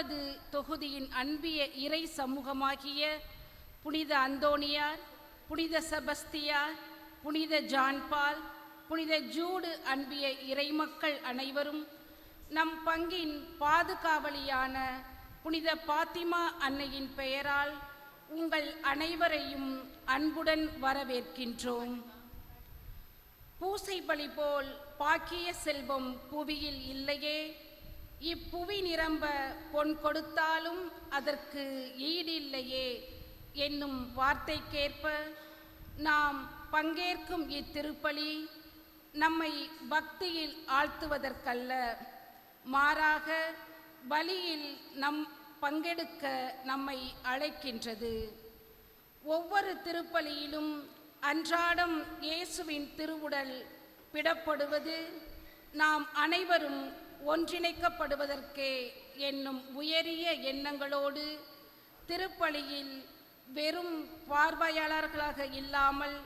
10வது தொகுதியின் அன்பிய இறை சமூகமாகிய புனித அந்தோனியார், புனித செபஸ்தியார், புனித ஜான்பால், புனித ஜூடு அன்பிய இறைமக்கள் அனைவரும் நம் பங்கின் பாதுகாவலியான புனித பாத்திமா அன்னையின் பெயரால் உங்கள் அனைவரையும் அன்புடன் வரவேற்கின்றோம். பூசை பலி போல் பாக்கிய செல்வம் புவியில் இல்லையே, இப்புவி நிரம்ப பொன் கொடுத்தாலும் அதற்கு ஈடில்லையே என்னும் வார்த்தைக்கேற்ப நாம் பங்கேற்கும் இத்திருப்பலி நம்மை பக்தியில் ஆழ்த்துவதற்கல்ல, மாறாக பலியில் பங்கெடுக்க நம்மை அழைக்கின்றது. ஒவ்வொரு திருப்பலியிலும் அன்றாடம் இயேசுவின் திருவுடல் பிடப்படுவது நாம் அனைவரும் ஒன்றிணைக்கப்படுவதற்கே என்னும் உயரிய எண்ணங்களோடு திருப்பலியில் வெறும் பார்வையாளர்களாக இல்லாமல்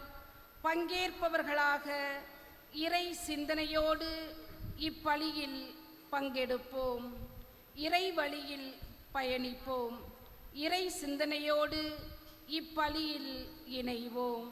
பங்கேற்பவர்களாக இறை சிந்தனையோடு இப்பலியில் பங்கெடுப்போம். இறை வழியில் பயணிப்போம். இறை சிந்தனையோடு இப்பலியில் இணைவோம்.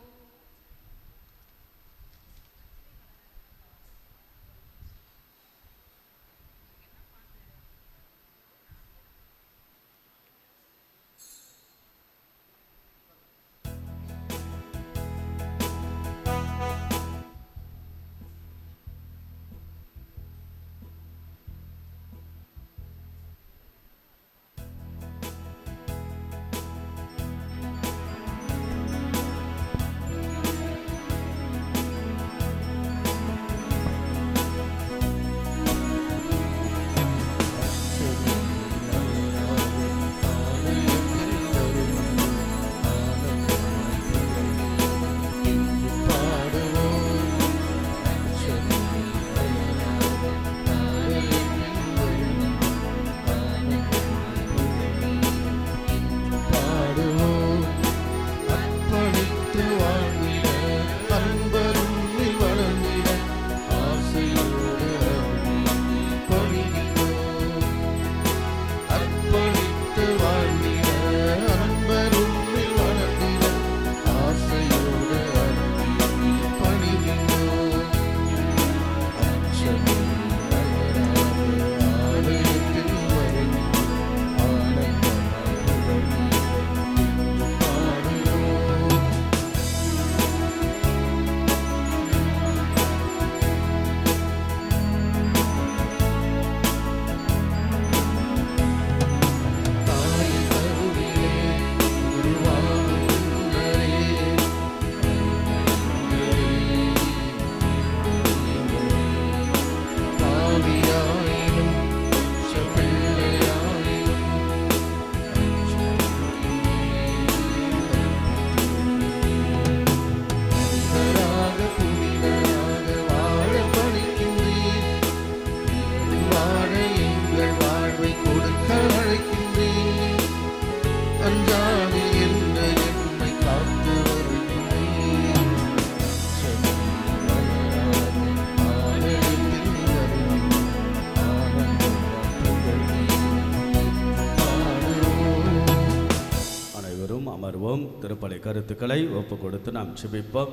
திருப்பலி கருத்துக்களை ஒப்பு கொடுத்து நாம் செபிப்போம்.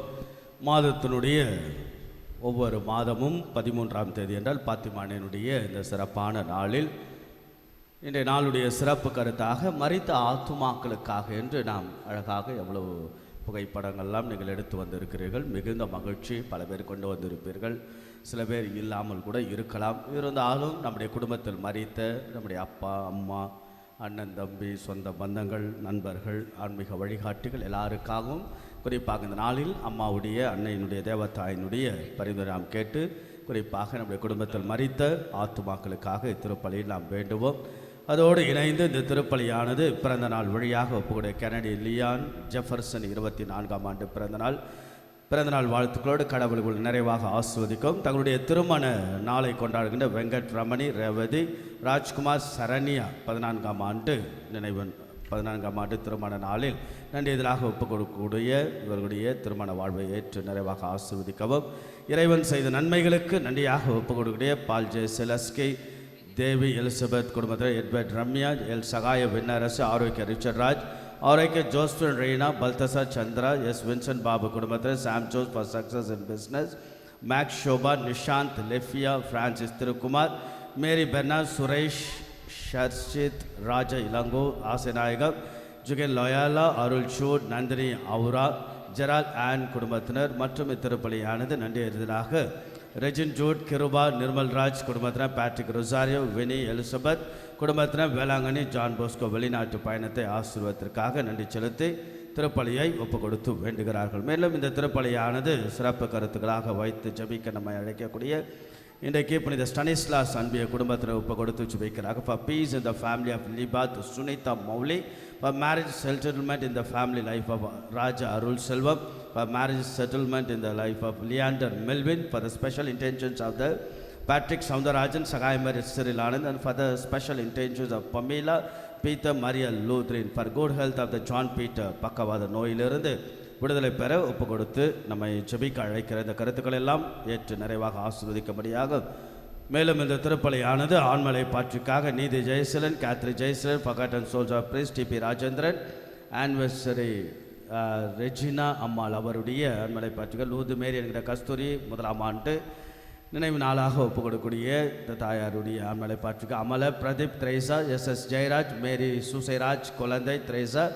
மாதத்தினுடைய ஒவ்வொரு மாதமும் 13ஆம் தேதி என்றால் பாத்திமா அன்னையினுடைய இந்த சிறப்பான நாளில் இன்றைய நாளுடைய சிறப்பு கருத்தாக மரித்த ஆத்துமாக்களுக்காக என்று நாம் அழகாக எவ்வளவு புகைப்படங்கள்லாம் நீங்கள் எடுத்து வந்திருக்கிறீர்கள். மிகுந்த மகிழ்ச்சி. பல பேர் கொண்டு வந்திருப்பீர்கள், சில பேர் இல்லாமல் கூட இருக்கலாம். இருந்தாலும் நம்முடைய குடும்பத்தில் மரித்த நம்முடைய அப்பா, அம்மா, அண்ணன், தம்பி, சொந்த பந்தங்கள், நண்பர்கள், ஆன்மீக வழிகாட்டிகள் எல்லாருக்காகவும் குறிப்பாக இந்த நாளில் அம்மாவுடைய அன்னையினுடைய தேவதாயினுடைய பரிந்துரை நாம் கேட்டு குறிப்பாக நம்முடைய குடும்பத்தில் மரித்த ஆத்துமாக்களுக்காக இத்திருப்பலியில் நாம் வேண்டுவோம். அதோடு இணைந்து இந்த திருப்பலியானது பிறந்த நாள் வழியாக ஒப்புக்கூடிய கெனடி லியான் ஜெஃபர்சன் 24ஆம் ஆண்டு பிறந்தநாள் வாழ்த்துக்களோடு கடவுள்கள் நிறைவாக ஆஸ்வதிக்கும். தங்களுடைய திருமண நாளை கொண்டாடுகின்ற வெங்கட் ரமணி, ரேவதி, ராஜ்குமார், சரண்யா 14ஆம் ஆண்டு 14ஆம் ஆண்டு திருமண நாளில் நன்றி எதிராக ஒப்புக் கொடுக்கக்கூடிய இவர்களுடைய திருமண வாழ்வை ஏற்று நிறைவாக ஆஸ்வதிக்கவும். இறைவன் செய்த நன்மைகளுக்கு நன்றியாக ஒப்புக் கொடுக்கக்கூடிய பால் ஜே செலஸ்கி, தேவி எலிசபெத் குடும்பத்தில் Edward Ramya, L Sahaya Vinnarasu, Arokiya Richard Raj, Arokiya Josephine Reena, Balthasar Chandra, S Vincent Babu குடும்பத்தில் Sam Jose for success in business, Max Shobha, Nishanth, லெஃபியா, Francis Thirukumar, Mary Bernard, Suresh, ஷர்ஷித், ராஜ இளங்கோ, ஆசைநாயகம், ஜுகன் லோயாலா, அருள் ஷூட், நந்தினி அவுரா, ஜெரால் ஆன் குடும்பத்தினர் மற்றும் இத்திருப்பலியானது நன்றி எதிராக ரெஜின் ஜூட், கிருபா, நிர்மல்ராஜ் குடும்பத்தினர், பேட்ரிக் ரொசாரியோ, வினி, எலிசபெத் குடும்பத்தினர், வேளாங்கண்ணி, ஜான் போஸ்கோ வெளிநாட்டு பயணத்தை ஆசீர்வாதத்திற்காக நன்றி செலுத்தி திருப்பலியை ஒப்பு கொடுத்து வேண்டுகிறார்கள். மேலும் இந்த திருப்பலியானது சிறப்பு கருத்துக்களாக வைத்து ஜபிக்க நம்மை அழைக்கக்கூடிய இன்றைக்கு புனித ஸ்டனிஸ்லாஸ் அன்பிய குடும்பத்தினர் ஒப்பு கொடுத்து ஜபிக்கிறார்கள். For peace in the family of லிபாத் Sunitha Mouli, for marriage settlement in the family life of Raja Arul Selvam, for marriage settlement in the life of Leander Melvin, for the special intentions of the Patrick Soundarajan, Sagayamari Cyril Anand, and for the special intentions of Pamela, Peter, Maria Lutheran, for good health of the John Peter பக்கவாத நோயிலிருந்து விடுதலை பெற ஒப்பு கொடுத்து நம்மை ஜெபிக்க அழைக்கிற இந்த கருத்துக்கள் எல்லாம் ஏற்று நிறைவாக ஆசீர்வதிக்கும்படியாக மேலும் இந்த திருப்பலியானது ஆண்மலை பாற்றுக்காக நீதி ஜெயசீலன், கேத்ரி ஜெயசீலன், ஃபகாட்டன் சோல்ஜர் பிரிஸ், டிபி ராஜேந்திரன், ஆனிவர்சரி ரெஜினா அம்மாள் அவருடைய ஆண்மலை பாற்றுகள், லூது மேரி என்கிற கஸ்தூரி 1ஆம் ஆண்டு நினைவு நாளாக ஒப்பு கொடுக்கக்கூடிய இந்த தாயாருடைய ஆண்மலை பாற்றுக்கு Amala, Pradeep, Theresa, S Jayaraj, Mary Susairaj Kuzhandai Theresa,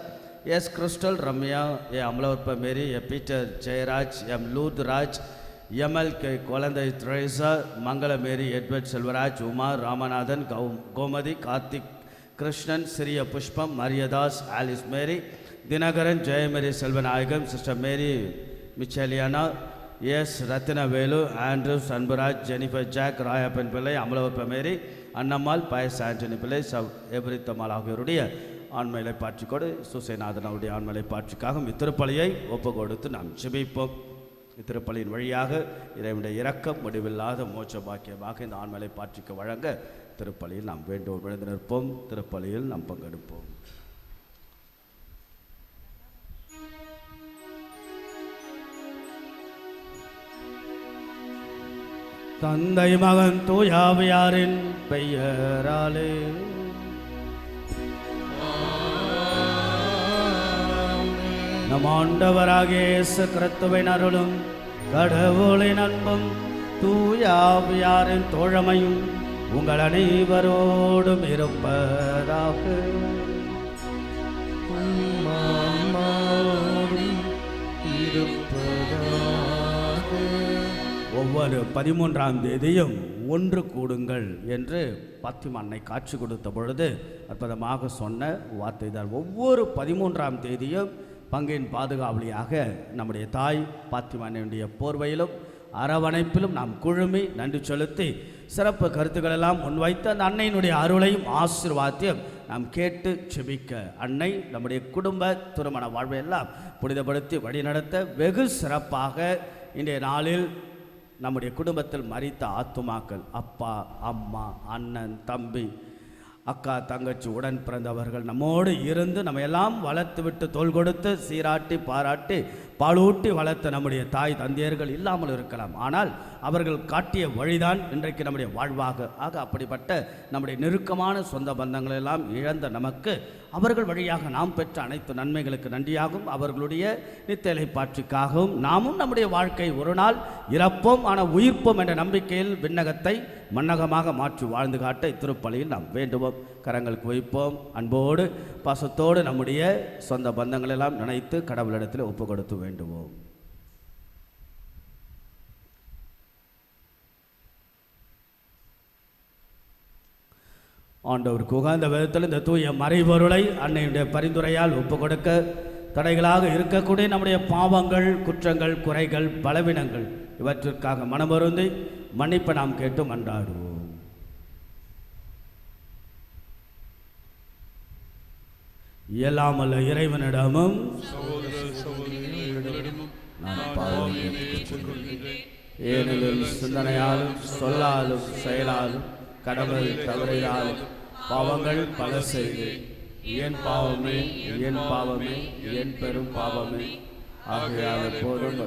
S Crystal, Ramya, A அமலவற்ப Mary, A Peter Jayaraj, M லூத்ராஜ், எம்எல்கே குழந்தை திரேசா, மங்களமேரி, Edward Selvaraj, Uma, Ramanathan, Gomathi, Karthik, Krishnan, Siriya Pushpam, Mariyadas, Alice Mary, Dhinakaran, Jayamary Selvanayagam, sister Mary மிச்சலியானா, S Rathinavelu, Andrews, Anburaj, Jennifer Jack, Rayappan Pillai, அமலவற்ப மேரி, அன்னம்மாள், பயஸ் ஆண்டனி பிள்ளை, எபரித்தம்மாள் ஆகியோருடைய ஆண்மையை பாற்றிக்கொடு சுசேநாதன் அவருடைய ஆண்மையை பாற்றிக்காக இத்திருப்பலியை ஒப்பு கொடுத்து நாம் ஜெபிப்போம். இத்திருப்பலியின் வழியாக இறைவனுடைய இரக்கம் முடிவில்லாத மோட்ச பாக்கியமாக இந்த ஆண்மலை பாற்றிக்கு வழங்க திருப்பலியில் நாம் வேண்டோடு விழுந்து நிற்போம். திருப்பலியில் நாம் பங்கெடுப்போம். தந்தை மகன் தூயாவியாரின் பெயராலே நம் ஆண்டவராகிய இயேசு கிறிஸ்துவின் அருளும் கடவுளின் அன்பும் தூயாவியாரின் தோழமையும் உங்கள் அனைவரோடும் இருப்பதாக. ஒவ்வொரு 13ஆம் தேதியும் ஒன்று கூடுங்கள் என்று பாத்திமா அன்னை காட்சி கொடுத்த பொழுது அற்புதமாக சொன்ன வார்த்தை தான். ஒவ்வொரு 13ஆம் தேதியும் பங்கின் பாதுகாவலியாக நம்முடைய தாய் பாத்திமா அன்னையுடைய போர்வையிலும் அரவணைப்பிலும் நாம் குழுமி நன்றி செலுத்தி சிறப்பு கருத்துக்களெல்லாம் முன்வைத்து அந்த அன்னையினுடைய அருளையும் ஆசீர்வாதத்தையும் நாம் கேட்டு செபிக்க அன்னை நம்முடைய குடும்ப திருமண வாழ்வையெல்லாம் புனிதப்படுத்தி வழிநடத்த வெகு சிறப்பாக இன்றைய நாளில் நம்முடைய குடும்பத்தில் மரித்த ஆத்துமாக்கள், அப்பா, அம்மா, அண்ணன், தம்பி, அக்கா, தங்கச்சி, உடன் பிறந்தவர்கள் நம்மோடு இருந்து நம்ம எல்லாம் வளர்த்து விட்டு தோள் கொடுத்து சீராட்டி பாராட்டி பாலூட்டி வளர்த்த நம்முடைய தாய் தந்தையர்கள் இல்லாமல் இருக்கலாம். ஆனால் அவர்கள் காட்டிய வழிதான் இன்றைக்கு நம்முடைய வாழ்வாக ஆக அப்படிப்பட்ட நம்முடைய நெருக்கமான சொந்த பந்தங்கள் எல்லாம் இழந்த நமக்கு அவர்கள் வழியாக நாம் பெற்ற அனைத்து நன்மைகளுக்கு நன்றியாகும். அவர்களுடைய நித்தலை பாற்றிக்காகவும் நாமும் நம்முடைய வாழ்க்கை ஒரு நாள் இறப்போம் ஆனால் உயிர்ப்போம் என்ற நம்பிக்கையில் விண்ணகத்தை மன்னகமாக மாற்றி வாழ்ந்து காட்ட இத்திருப்பலியில் நாம் வேண்டுவோம். கரங்களுக்கு வைப்போம். அன்போடு பாசத்தோடு நம்முடைய சொந்த பந்தங்களெல்லாம் நினைத்து கடவுளிடத்தில் ஒப்பு கொடுத்து வேண்டுவோம். ஆண்டவருக்கு உகந்த விதத்தில் இந்த தூய மறைபொருளை அன்னையுடைய பரிந்துரையால் ஒப்பு கொடுக்க தடைகளாக இருக்கக்கூடிய நம்முடைய பாவங்கள், குற்றங்கள், குறைகள், பலவீனங்கள் இவற்றிற்காக மனமருந்தி மன்னிப்பை நாம் கேட்டு மன்றாடுவோம். இயலாமல்ல இறைவனிடமும் ஏனெனில் சிந்தனையாலும் சொல்லாலும் செயலாலும் கடவுள் தவறினாலும் பாவங்கள் பல செய்து என் பாவமே என் பாவமே என் பெரும் பாவமே ஆகையால் போதும்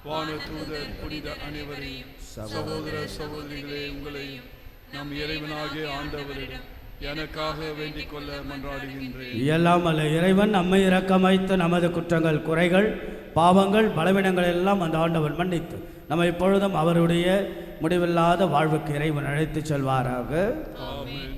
வானதூதர் புனித அனைவரையும் சகோதர சகோதரிகளே உங்களையும் நம் இறைவனாகிய ஆண்டவரிடம் எனக்காக வேண்டிக் கொள்ள மன்றாடுகின்றேன். எல்லாம் அல்ல இறைவன் நம்மை இரக்கம் வைத்து நமது குற்றங்கள், குறைகள், பாவங்கள், பலவீனங்கள் எல்லாம் அந்த ஆண்டவன் மன்னித்து நம்ம இப்பொழுதும் அவருடைய முடிவில்லாத வாழ்வுக்கு இறைவன் அழைத்து செல்வாராக. ஆமென்.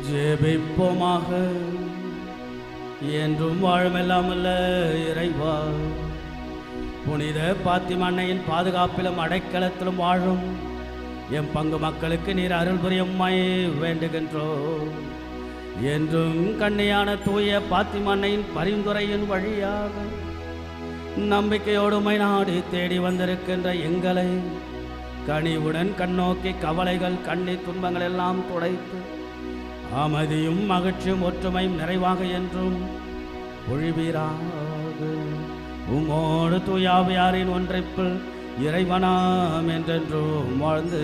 ஜெபிப்போமாக. என்றும் வாழுமெல்லாம் அல்ல இறைவா, புனித பாத்திமா அன்னையின் பாதுகாப்பிலும் அடைக்கலத்திலும் வாழும் எம் பங்கு மக்களுக்கு நீர் அருள் புரியும்மை வேண்டுகின்றோம். என்றும் கண்ணியான தூய பாத்திமா அன்னையின் பரிந்துரையின் வழியாக நம்பிக்கையோடுமை நாடி தேடி வந்திருக்கின்ற எங்களை கனிவுடன் கண்ணோக்கி கவலைகள், கண்ணீர், துன்பங்கள் எல்லாம் துடைத்து அமைதியும் மகிழ்ச்சியும் ஒற்றுமையும் நிறைவாக என்றும் பொழிவீராக. உமோடு தூயாவியாரின் ஒன்றைப்பில் இறைவனாம் என்றென்றும் வாழ்ந்து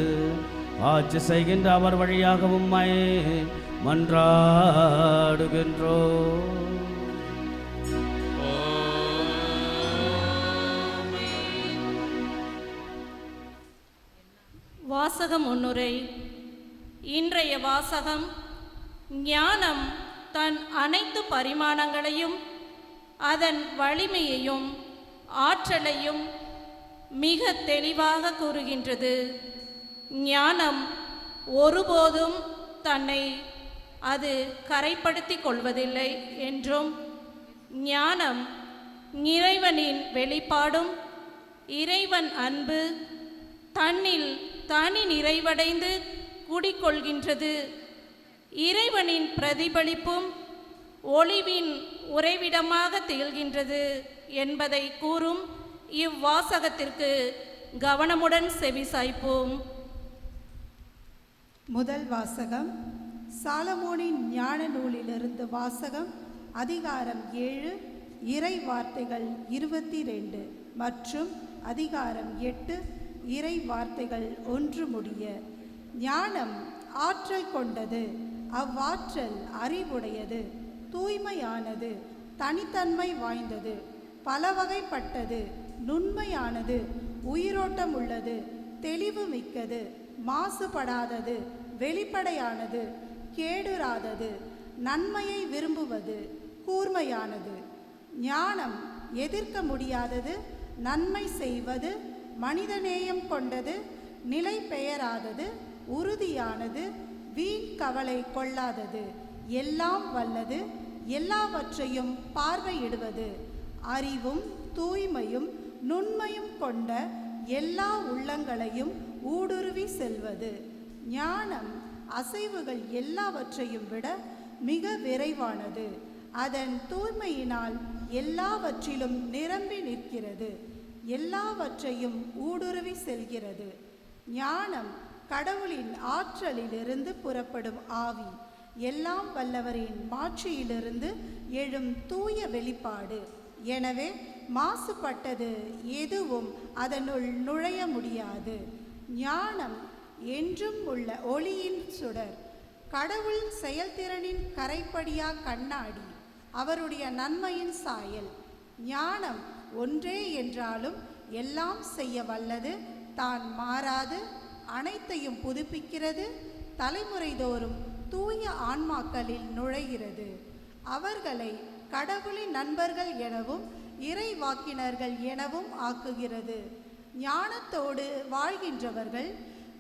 ஆட்சி செய்கின்ற அவர் வழியாக உம்மை மன்றாடுகின்றோம். வாசகம் முன்னுரை. இன்றைய வாசகம் ஞானம் தன் அனைத்து பரிமாணங்களையும் அதன் வலிமையையும் ஆற்றலையும் மிக தெளிவாக கூறுகின்றது. ஞானம் ஒருபோதும் தன்னை அது கரைப்படுத்திக் கொள்வதில்லை என்றும், ஞானம் இறைவனின் வெளிப்பாடும் இறைவன் அன்பு தன்னில் தனி நிறைவடைந்து குடிக்கொள்கின்றது. இறைவனின் பிரதிபலிப்பும் ஒளிவின் உறைவிடமாக திகழ்கின்றது என்பதை கூறும் இவ்வாசகத்திற்கு கவனமுடன் செவிசாய்ப்போம். முதல் வாசகம் சாலமோனின் ஞான நூலிலிருந்து வாசகம். அதிகாரம் 7 இறை வார்த்தைகள் 22 மற்றும் அதிகாரம் 8 இறை வார்த்தைகள் 1 முடிய. ஞானம் ஆற்றல் கொண்டது, அவ்வாற்றல் அறிவுடையது, தூய்மையானது, தனித்தன்மை வாய்ந்தது, பலவகைப்பட்டது, நுண்மையானது, உயிரோட்டம் உள்ளது, தெளிவு மிக்கது, மாசுபடாதது, வெளிப்படையானது, கேடுறாதது, நன்மையை விரும்புவது, கூர்மையானது. ஞானம் எதிர்க்க முடியாதது, நன்மை செய்வது, மனிதநேயம் கொண்டது, நிலை பெயராதது, உறுதியானது, வீண் கவலை கொள்ளாதது, எல்லாம் வல்லது, எல்லாவற்றையும் பார்வையிடுவது, அறிவும் தூய்மையும் நுண்மையும் கொண்ட எல்லா உள்ளங்களையும் ஊடுருவி செல்வது. ஞானம் அசைவுகள் எல்லாவற்றையும் விட மிக விரைவானது, அதன் தூய்மையினால் எல்லாவற்றிலும் நிரம்பி நிற்கிறது, எல்லாவற்றையும் ஊடுருவி செல்கிறது. ஞானம் கடவுளின் ஆற்றலிலிருந்து புறப்படும் ஆவி, எல்லாம் வல்லவரின் மாட்சியிலிருந்து எழும் தூய வெளிப்பாடு. எனவே மாசுபட்டது எதுவும் அதனுள் நுழைய முடியாது. ஞானம் என்றும் உள்ள ஒளியின் சுடர், கடவுள் செயல்திறனின் கரைப்படியா கண்ணாடி, அவருடைய நன்மையின் சாயல். ஞானம் ஒன்றே என்றாலும் எல்லாம் செய்ய வல்லது, தான் மாறாது, அனைத்தையும் புதுப்பிக்கிறது, தலைமுறை தோறும் தூய ஆன்மாக்களில் நுழைகிறது, அவர்களை கடவுளின் நண்பர்கள் எனவும் இறைவாக்கினர்கள் எனவும் ஆக்குகிறது. ஞானத்தோடு வாழ்கின்றவர்கள்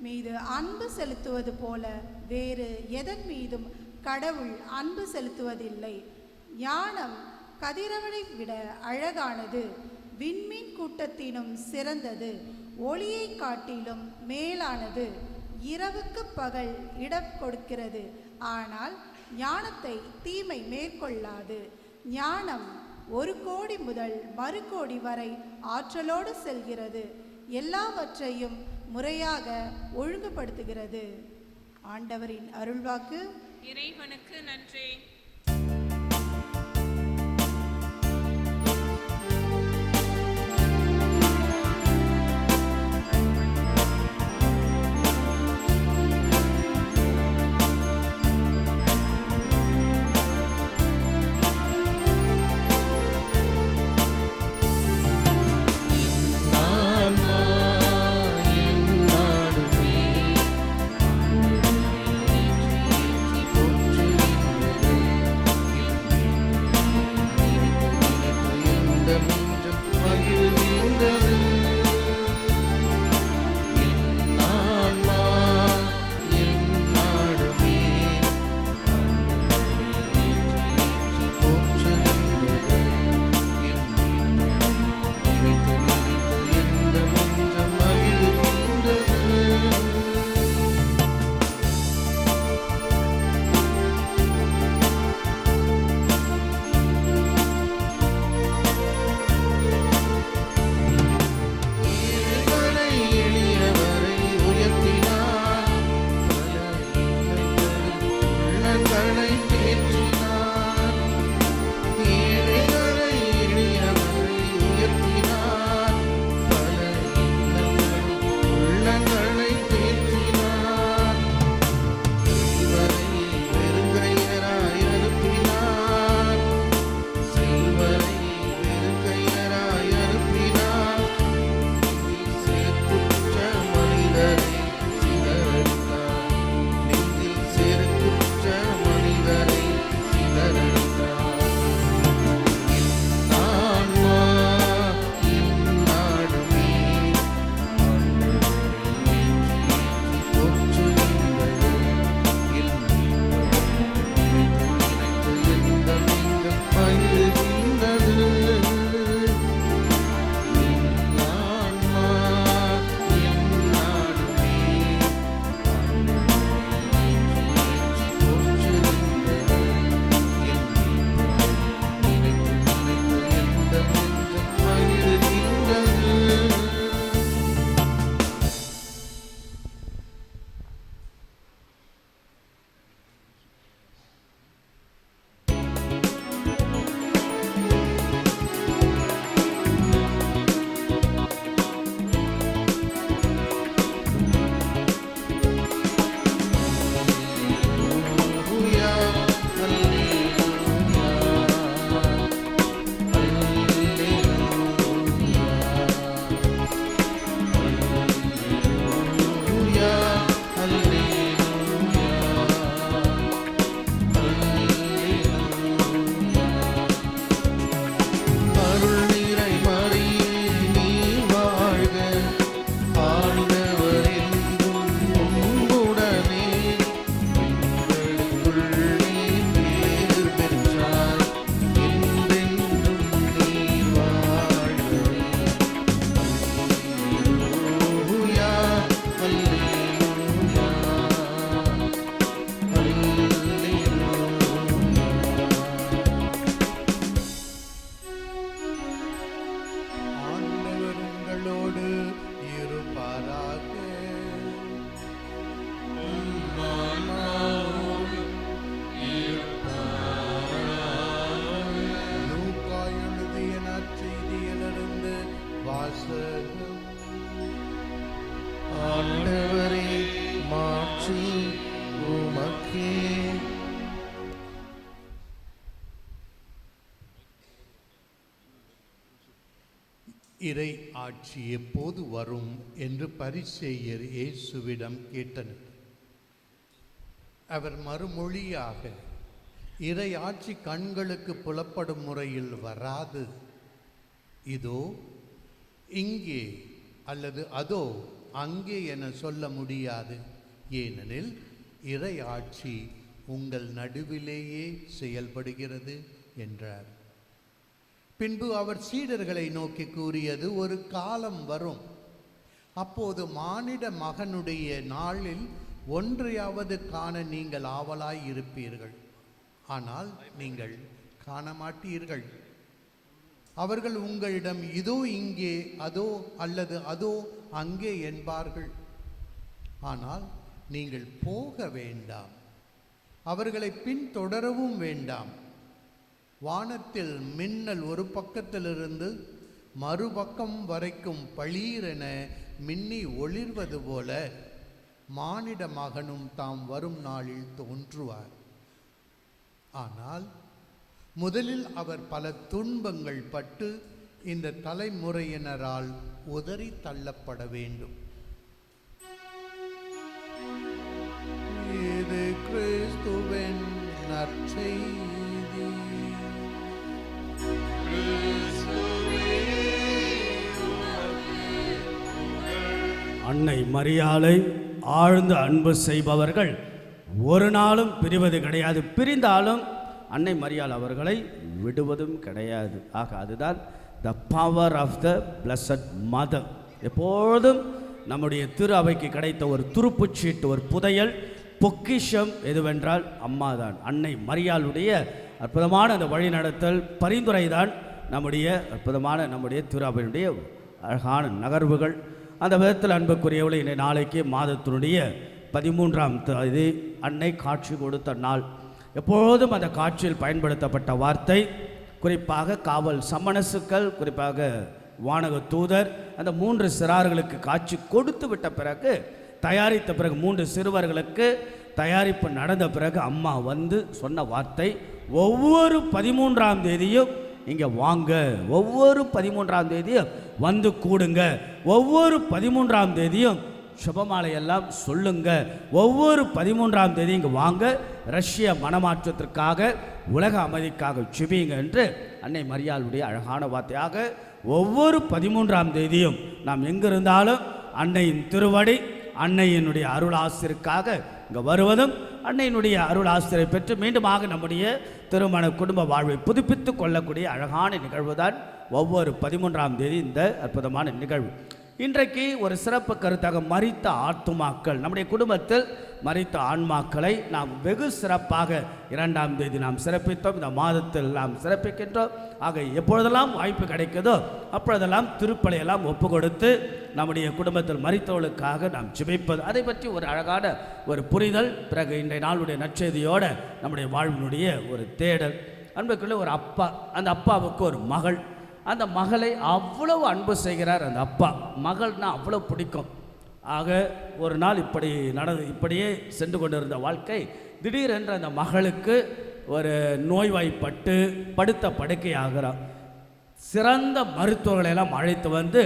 மீது அன்பு செலுத்துவது போல வேறு எதன் மீதும் கடவுள் அன்பு செலுத்துவதில்லை. ஞானம் கதிரவனை விட அழகானது, விண்மீன் கூட்டத்தினும் சிறந்தது, ஒளியை காட்டிலும் மேலானது. இரவுக்கு பகல் இடம் கொடுக்கிறது, ஆனால் ஞானத்தை தீமை மேற்கொள்ளாது. ஞானம் 1 கோடி முதல் மறு கோடி வரை ஆற்றலோடு செல்கிறது, எல்லாவற்றையும் முறையாக ஒழுங்குபடுத்துகிறது. ஆண்டவரின் அருள்வாக்கு. இறைவனுக்கு நன்றி. இறை ஆட்சி எப்போது வரும் என்று பரிசேயர் இயேசுவிடம் கேட்டனர். அவர் மறுமொழியாக, இறை ஆட்சி கண்களுக்கு புலப்படும் முறையில் வராது, இதோ இங்கே அல்லது அதோ அங்கே என சொல்ல முடியாது, ஏனெனில் இறை ஆட்சி உங்கள் நடுவிலேயே செயல்படுகிறது என்றார். பின்பு அவர் சீடர்களை நோக்கி கூறியது, ஒரு காலம் வரும், அப்போது மானிட மகனுடைய நாளில் ஒன்றையாவது காண நீங்கள் ஆவலாய் இருப்பீர்கள், ஆனால் நீங்கள் காண மாட்டீர்கள். அவர்கள் உங்களிடம் இதோ இங்கே அதோ அல்லது அதோ அங்கே என்பார்கள், ஆனால் நீங்கள் போக வேண்டாம், அவர்களை பின்தொடரவும் வேண்டாம். வானத்தில் மின்னல் ஒரு பக்கத்திலிருந்து மறுபக்கம் வரைக்கும் பளீரென மின்னி ஒளிர்வது போல மானிட மகனும் தாம் வரும் நாளில் தோன்றுவார். ஆனால் முதலில் அவர் பல துன்பங்கள் பட்டு இந்த தலைமுறையினரால் உதறி தள்ளப்பட வேண்டும். இது கிறிஸ்துவின் நற்செய்தி. அன்னை மரியாளை ஆழ்ந்த அன்பு செய்பவர்கள் ஒரு நாளும் பிரிவது கிடையாது, பிரிந்தாலும் அன்னை மரியாள் அவர்களை விடுவதும் கிடையாது. ஆக அதுதான் the power of the blessed mother. எப்பொழுதும் நம்முடைய திரு அவைக்கு கிடைத்த ஒரு துருப்புச்சீட்டு, ஒரு புதையல், பொக்கிஷம் எதுவென்றால் அம்மா தான். அன்னை மரியாளுடைய அற்புதமான அந்த வழிநடத்தல், பரிந்துரை தான் நம்முடைய அற்புதமான நம்முடைய திரு அவையினுடைய அழகான நகர்வுகள். அந்த விதத்தில் அன்புக்குரியவளை இன்றைய நாளைக்கு மாதத்தினுடைய 13ஆம் தேதி அன்னை காட்சி கொடுத்த நாள். எப்பொழுதும் அந்த காட்சியில் பயன்படுத்தப்பட்ட வார்த்தை, குறிப்பாக காவல் சமணசுக்கள், குறிப்பாக வானக தூதர், அந்த 3 சிறார்களுக்கு காட்சி கொடுத்து விட்ட பிறகு, தயாரித்த பிறகு 3 சிறுவர்களுக்கு தயாரிப்பு நடந்த பிறகு அம்மா வந்து சொன்ன வார்த்தை, ஒவ்வொரு 13ஆம் தேதியும் இங்கே வாங்க, ஒவ்வொரு 13ஆம் தேதியும் வந்து கூடுங்க, ஒவ்வொரு 13ஆம் தேதியும் சுபமாலையெல்லாம் சொல்லுங்க, ஒவ்வொரு 13ஆம் தேதி இங்கே வாங்க, ரஷ்ய மனமாற்றத்திற்காக, உலக அமைதிக்காக ஜெபிங்க என்று அன்னை மரியாளுடைய அழகான வார்த்தையாக ஒவ்வொரு 13ஆம் தேதியும் நாம் எங்கிருந்தாலும் அன்னையின் திருவடி, அன்னையினுடைய அருளாசிரியருக்காக இங்கே வருவதும், அன்னையினுடைய அருளாசிரியரை பெற்று மீண்டுமாக நம்முடைய திருமண குடும்ப வாழ்வை புதுப்பித்து கொள்ளக்கூடிய அழகான நிகழ்வு தான் ஒவ்வொரு 13ஆம் தேதி இந்த அற்புதமான நிகழ்வு. இன்றைக்கு ஒரு சிறப்பு கருத்தாக மரித்த ஆத்துமாக்கள், நம்முடைய குடும்பத்தில் மரித்த ஆன்மாக்களை நாம் வெகு சிறப்பாக 2ஆம் தேதி நாம் சிறப்பித்தோம். இந்த மாதத்தில் நாம் சிறப்பிக்கின்றோம். ஆக எப்பொழுதெல்லாம் வாய்ப்பு கிடைக்குதோ அப்பொழுதெல்லாம் திருப்பலியெல்லாம் ஒப்பு கொடுத்து நம்முடைய குடும்பத்தில் மரித்தவர்களுக்காக நாம் ஜெபிப்பது, அதை பற்றி ஒரு அழகான ஒரு புரிதல். பிறகு இன்றைய நாளுடைய நற்செய்தியோடு நம்முடைய வாழ்வினுடைய ஒரு தேடல். அன்புக்குள்ளே ஒரு அப்பா, அந்த அப்பாவுக்கு ஒரு மகள், அந்த மகளை அவ்வளவு அன்பு செய்கிறார் அந்த அப்பா. மகள்னா அவ்வளோ பிடிக்கும். ஆக ஒரு நாள் இப்படியே சென்று கொண்டிருந்த வாழ்க்கை, திடீரென்று அந்த மகளுக்கு ஒரு நோய்வாய்ப்பட்டு படுத்த படுக்கை ஆகிறார். சிறந்த மருத்துவர்களெல்லாம் அழைத்து வந்து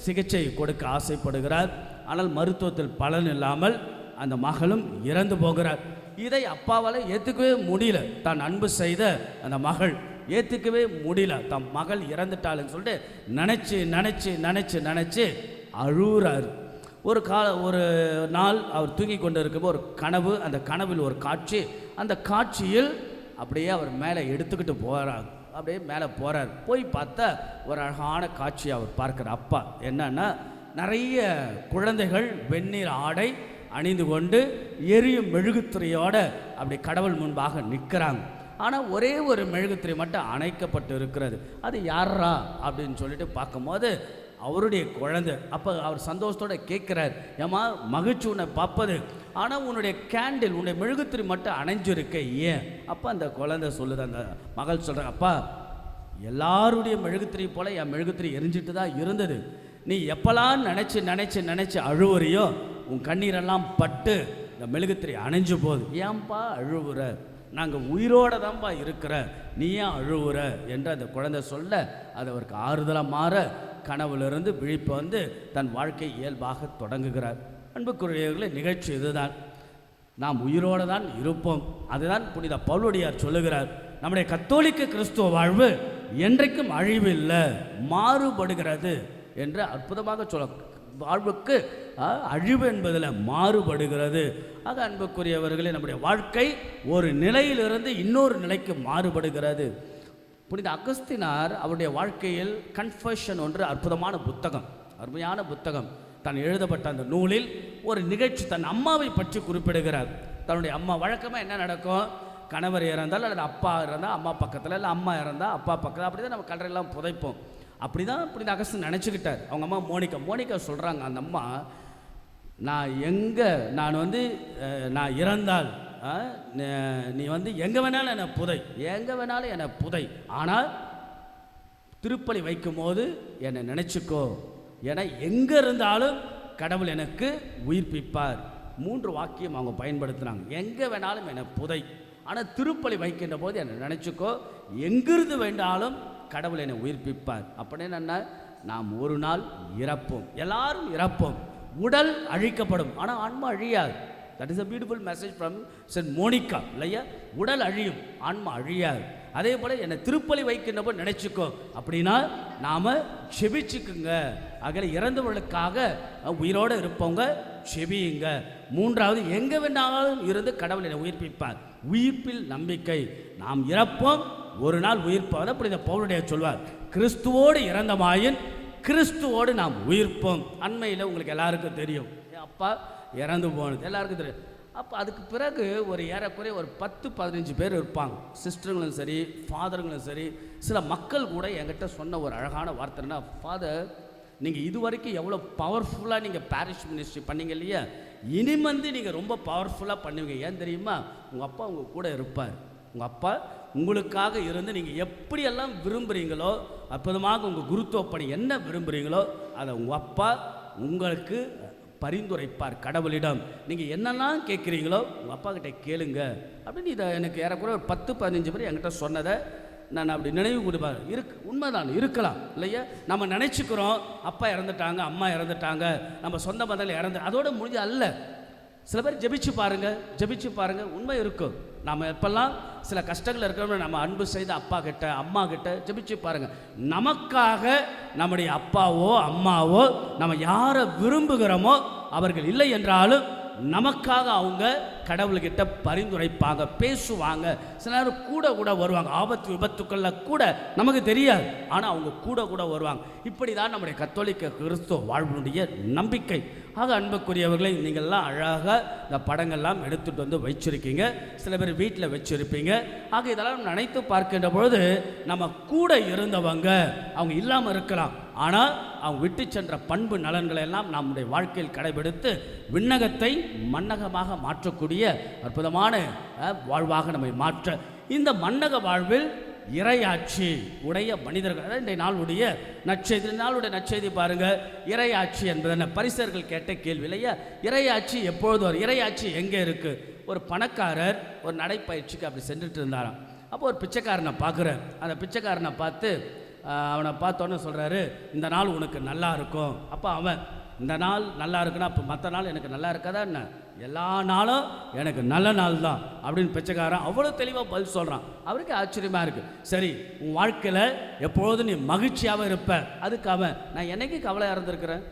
சிகிச்சை கொடுக்க ஆசைப்படுகிறார். ஆனால் மருத்துவத்தில் பலன் இல்லாமல் அந்த மகளும் இறந்து போகிறார். இதை அப்பாவால் ஏற்றுக்கவே முடியல. தான் அன்பு செய்த அந்த மகள் ஏற்றுக்கவே முடியல. தம் மகள் இறந்துட்டாள்னு சொல்லிட்டு நினச்சி நினச்சி நினச்சி நினச்சி அழுறாரு. ஒரு நாள் அவர் தூங்கி கொண்டு இருக்கும்போது ஒரு கனவு, அந்த கனவில் ஒரு காட்சி, அந்த காட்சியில் அப்படியே அவர் மேலே எடுத்துக்கிட்டு போகிறார். அப்படியே மேலே போகிறார். போய் பார்த்தா ஒரு அழகான காட்சி அவர் பார்க்குற அப்பா. என்னன்னா, நிறைய குழந்தைகள் வெந்நீர் ஆடை அணிந்து கொண்டு எரியும் மெழுகுத்திரையோடு அப்படி கடவுள் முன்பாக நிற்கிறாங்க. ஆனால் ஒரே ஒரு மெழுகுத்திரை மட்டும் அணைக்கப்பட்டு இருக்கிறது. அது யாரா அப்படின்னு சொல்லிட்டு பார்க்கும்போது அவருடைய குழந்தை. அப்போ அவர் சந்தோஷத்தோடு கேட்குறார், ஏம்மா மகிழ்ச்சி உன்னை பார்ப்பது, ஆனால் உன்னுடைய கேண்டில், உன்னுடைய மெழுகுத்திரை மட்டும் அணைஞ்சிருக்க ஏன்? அப்போ அந்த குழந்தை சொல்லுது, அந்த மகள் சொல்கிறார், அப்பா எல்லாருடைய மெழுகுத்திரை போல் என் மெழுகுத்திரை எரிஞ்சிட்டு தான் இருந்தது. நீ எப்போல்லாம் நினச்சி நினச்சி நினச்சி அழுவுறியோ உன் கண்ணீரெல்லாம் பட்டு இந்த மெழுகுத்திரை அணைஞ்சு போகுது. ஏன்பா அழுவுற? நாங்கள் உயிரோடு தான்ப்பா இருக்கிற, நீ ஏன் அழுவுற என்று அந்த குழந்தை சொல்ல, அது அவருக்கு ஆறுதலாக மாற கனவுலிருந்து விழிப்பு வந்து தன் வாழ்க்கை இயல்பாக தொடங்குகிறார். அன்புக்குரியவர்களே, நிகழ்ச்சி இதுதான். நாம் உயிரோடு தான் இருப்போம். அதுதான் புனித பவுலடியார் சொல்லுகிறார். நம்முடைய கத்தோலிக்க கிறிஸ்துவ வாழ்வு என்றைக்கும் அழிவில்லை, மாறுபடுகிறது என்று அற்புதமாக சொல்ல. வாழ்வுக்கு அழிவு என்பதில் மாறுபடுகிறது. ஆக அன்புக்குரியவர்களே, நம்முடைய வாழ்க்கை ஒரு நிலையிலிருந்து இன்னொரு நிலைக்கு மாறுபடுகிறது. புனித அகஸ்தினார் அவருடைய வாழ்க்கையில் கன்ஃபெஷன் ஒன்று அற்புதமான புத்தகம், அருமையான புத்தகம். தான் எழுதப்பட்ட அந்த நூலில் ஒரு நிகழ்ச்சி, தன் அம்மாவை பற்றி குறிப்பிடுகிறார். தன்னுடைய அம்மா, வழக்கமாக என்ன நடக்கும், கணவர் இறந்தால் அல்லது அப்பா இறந்தால் அம்மா பக்கத்தில், இல்லை அம்மா இறந்தால் அப்பா பக்கத்தில், அப்படி தான் நம்ம கல்லறையெல்லாம் புதைப்போம். அப்படி தான் புனித அகஸ்தின் நினச்சிக்கிட்டார். அவங்க அம்மா மோனிகா சொல்கிறாங்க, அந்த அம்மா, நான் இறந்தால் நீ எங்கே வேணாலும் என்னை புதை, ஆனால் திருப்பலி வைக்கும் போது என்னை நினச்சிக்கோ, ஏன்னா எங்கே இருந்தாலும் கடவுள் எனக்கு உயிர்ப்பிப்பார். 3 வாக்கியம் அவங்க பயன்படுத்துகிறாங்க. எங்கே வேணாலும் என்னை புதை, ஆனால் திருப்பலி வைக்கின்ற போது என்னை நினச்சிக்கோ, எங்கிருந்து வேண்டாலும் கடவுள் என்னை உயிர்ப்பிப்பார். அப்படின்னு என்ன, நாம் ஒரு நாள் இறப்போம், எல்லாரும் இறப்போம், உடல் அழிக்கப்படும், ஆனால் ஆன்மா அழியாது. That is a beautiful message from Saint Monica இல்லையா. உடல் அழியும், ஆன்மா அழியாது. அதே போல் என்னை திருப்பலி வைக்கின்ற போது நினச்சிக்கோ, அப்படின்னா நாம் செபிச்சுக்குங்க. ஆகல இறந்தவர்களுக்காக உயிரோடு இருப்பவங்க செபியுங்க. 3வது, எங்கே வேணாலும் இருந்து கடவுள் என்னை உயிர்ப்பிப்பார். உயிர்ப்பில் நம்பிக்கை. நாம் இறப்போம், ஒரு நாள் உயிர்ப்போம். அப்படி இந்த பவுலுடைய சொல்வார், கிறிஸ்துவோடு இறந்தமாயின் கிறிஸ்துவோடு நாம் உயிர்ப்போம். அண்மையில் உங்களுக்கு எல்லாருக்கும் தெரியும், அப்பா இறந்து போனது எல்லாருக்கும் தெரியும். அப்போ அதுக்கு பிறகு ஒரு ஏறக்குறைய ஒரு 10-15 பேர் இருப்பாங்க, சிஸ்டர்களும் சரி, ஃபாதர்களும் சரி. சில மக்கள் கூட என்கிட்ட சொன்ன ஒரு அழகான வார்த்தைன்னா, ஃபாதர், நீங்கள் இது வரைக்கும் எவ்வளோ பவர்ஃபுல்லாக நீங்கள் பேரிஷ் மினிஸ்ட்ரி பண்ணீங்க இல்லையா, இனிமேந்து நீங்கள் ரொம்ப பவர்ஃபுல்லாக பண்ணுவீங்க. ஏன் தெரியுமா, உங்கள் அப்பா உங்கள் கூட இருப்பார். உங்கள் அப்பா உங்களுக்காக இருந்து நீங்கள் எப்படியெல்லாம் விரும்புகிறீங்களோ, அற்புதமாக உங்கள் குருத்துவ பணி என்ன விரும்புகிறீங்களோ அதை உங்கள் அப்பா உங்களுக்கு பரிந்துரைப்பார். கடவுளிடம் நீங்கள் என்னெல்லாம் கேட்குறீங்களோ உங்கள் அப்பா கிட்டே கேளுங்க அப்படின்னு. இதை எனக்கு ஏறக்குறைய ஒரு 10-15 பேர் என்கிட்ட சொன்னதை நான் அப்படி நினைவு கொடுப்பார். உண்மைதான், இருக்கலாம் இல்லையா. நம்ம நினச்சிக்கிறோம் அப்பா இறந்துட்டாங்க, அம்மா இறந்துட்டாங்க, நம்ம சொந்த பந்தங்கள் அதோட முடிஞ்ச அல்ல. சில பேர் ஜெபிச்சு பாருங்கள், உண்மை இருக்கும். நம்ம எப்பெல்லாம் சில கஷ்டங்கள் இருக்கிறோம், நம்ம அன்பு செய்த அப்பா கிட்ட, அம்மா கிட்ட ஜெபிச்சு பாருங்கள். நமக்காக நம்முடைய அப்பாவோ அம்மாவோ நம்ம யாரை விரும்புகிறோமோ அவர்கள் இல்லை என்றாலும் நமக்காக அவங்க கடவுள்கிட்ட பரிந்துரைப்பாங்க, பேசுவாங்க. சில நேரம் கூட வருவாங்க, ஆபத்து விபத்துக்களில் கூட நமக்கு தெரியாது, ஆனால் அவங்க கூட வருவாங்க. இப்படி தான் நம்முடைய கத்தோலிக்க கிறிஸ்துவ வாழ்வினுடைய நம்பிக்கை. ஆக அன்புக்குரியவர்களை, நீங்கள்லாம் அழகாக இந்த படங்கள்லாம் எடுத்துகிட்டு வந்து வச்சிருக்கீங்க, சில பேர் வீட்டில் வச்சுருப்பீங்க. ஆக இதெல்லாம் நினைத்து பார்க்கின்ற பொழுது நம்ம கூட இருந்தவங்க அவங்க இல்லாமல் இருக்கலாம், ஆனால் அவங்க விட்டு சென்ற பண்பு நலன்களை எல்லாம் நம்முடைய வாழ்க்கையில் கடைபிடித்து விண்ணகத்தை மண்ணகமாக மாற்றக்கூடிய அற்புதமான வாழ்வாக நம்மை மாற்ற, இந்த மண்ணக வாழ்வில் இறையாட்சி உடைய மனிதர்கள். அதாவது இந்த நாளுடைய நற்செய்தி பாருங்க. இறையாட்சி என்பது என்ன? பரிசர்கள் கேட்ட கேள்வி இல்லையா. இறையாட்சி எப்பொழுது வரும்? இறையாட்சி எங்கே இருக்கு? ஒரு பணக்காரர் ஒரு நடைப்பயிற்சிக்கு அப்படி சென்றுட்டு இருந்தாராம். அப்போ ஒரு பிச்சைக்காரனை பார்க்குறார். அந்த பிச்சைக்காரனை பார்த்து அவனை பார்த்தோன்னு சொல்கிறாரு, இந்த நாள் உனக்கு நல்லா இருக்கும். அப்போ அவன், இந்த நாள் நல்லா இருக்குன்னா அப்போ மற்ற நாள் எனக்கு நல்லா இருக்காதா என்ன? எல்லா நாளும் எனக்கு நல்ல நாள் தான் அப்படின்னு பிச்சைக்காரன் அவ்வளோ தெளிவாக பதில் சொல்கிறான். அவருக்கு ஆச்சரியமாக இருக்குது. சரி, உன் வாழ்க்கையில் எப்பொழுதும் நீ மகிழ்ச்சியாக இருப்ப. அதுக்கு அவன், நான் என்னைக்கு கவலையாக இருந்திருக்கிறேன்,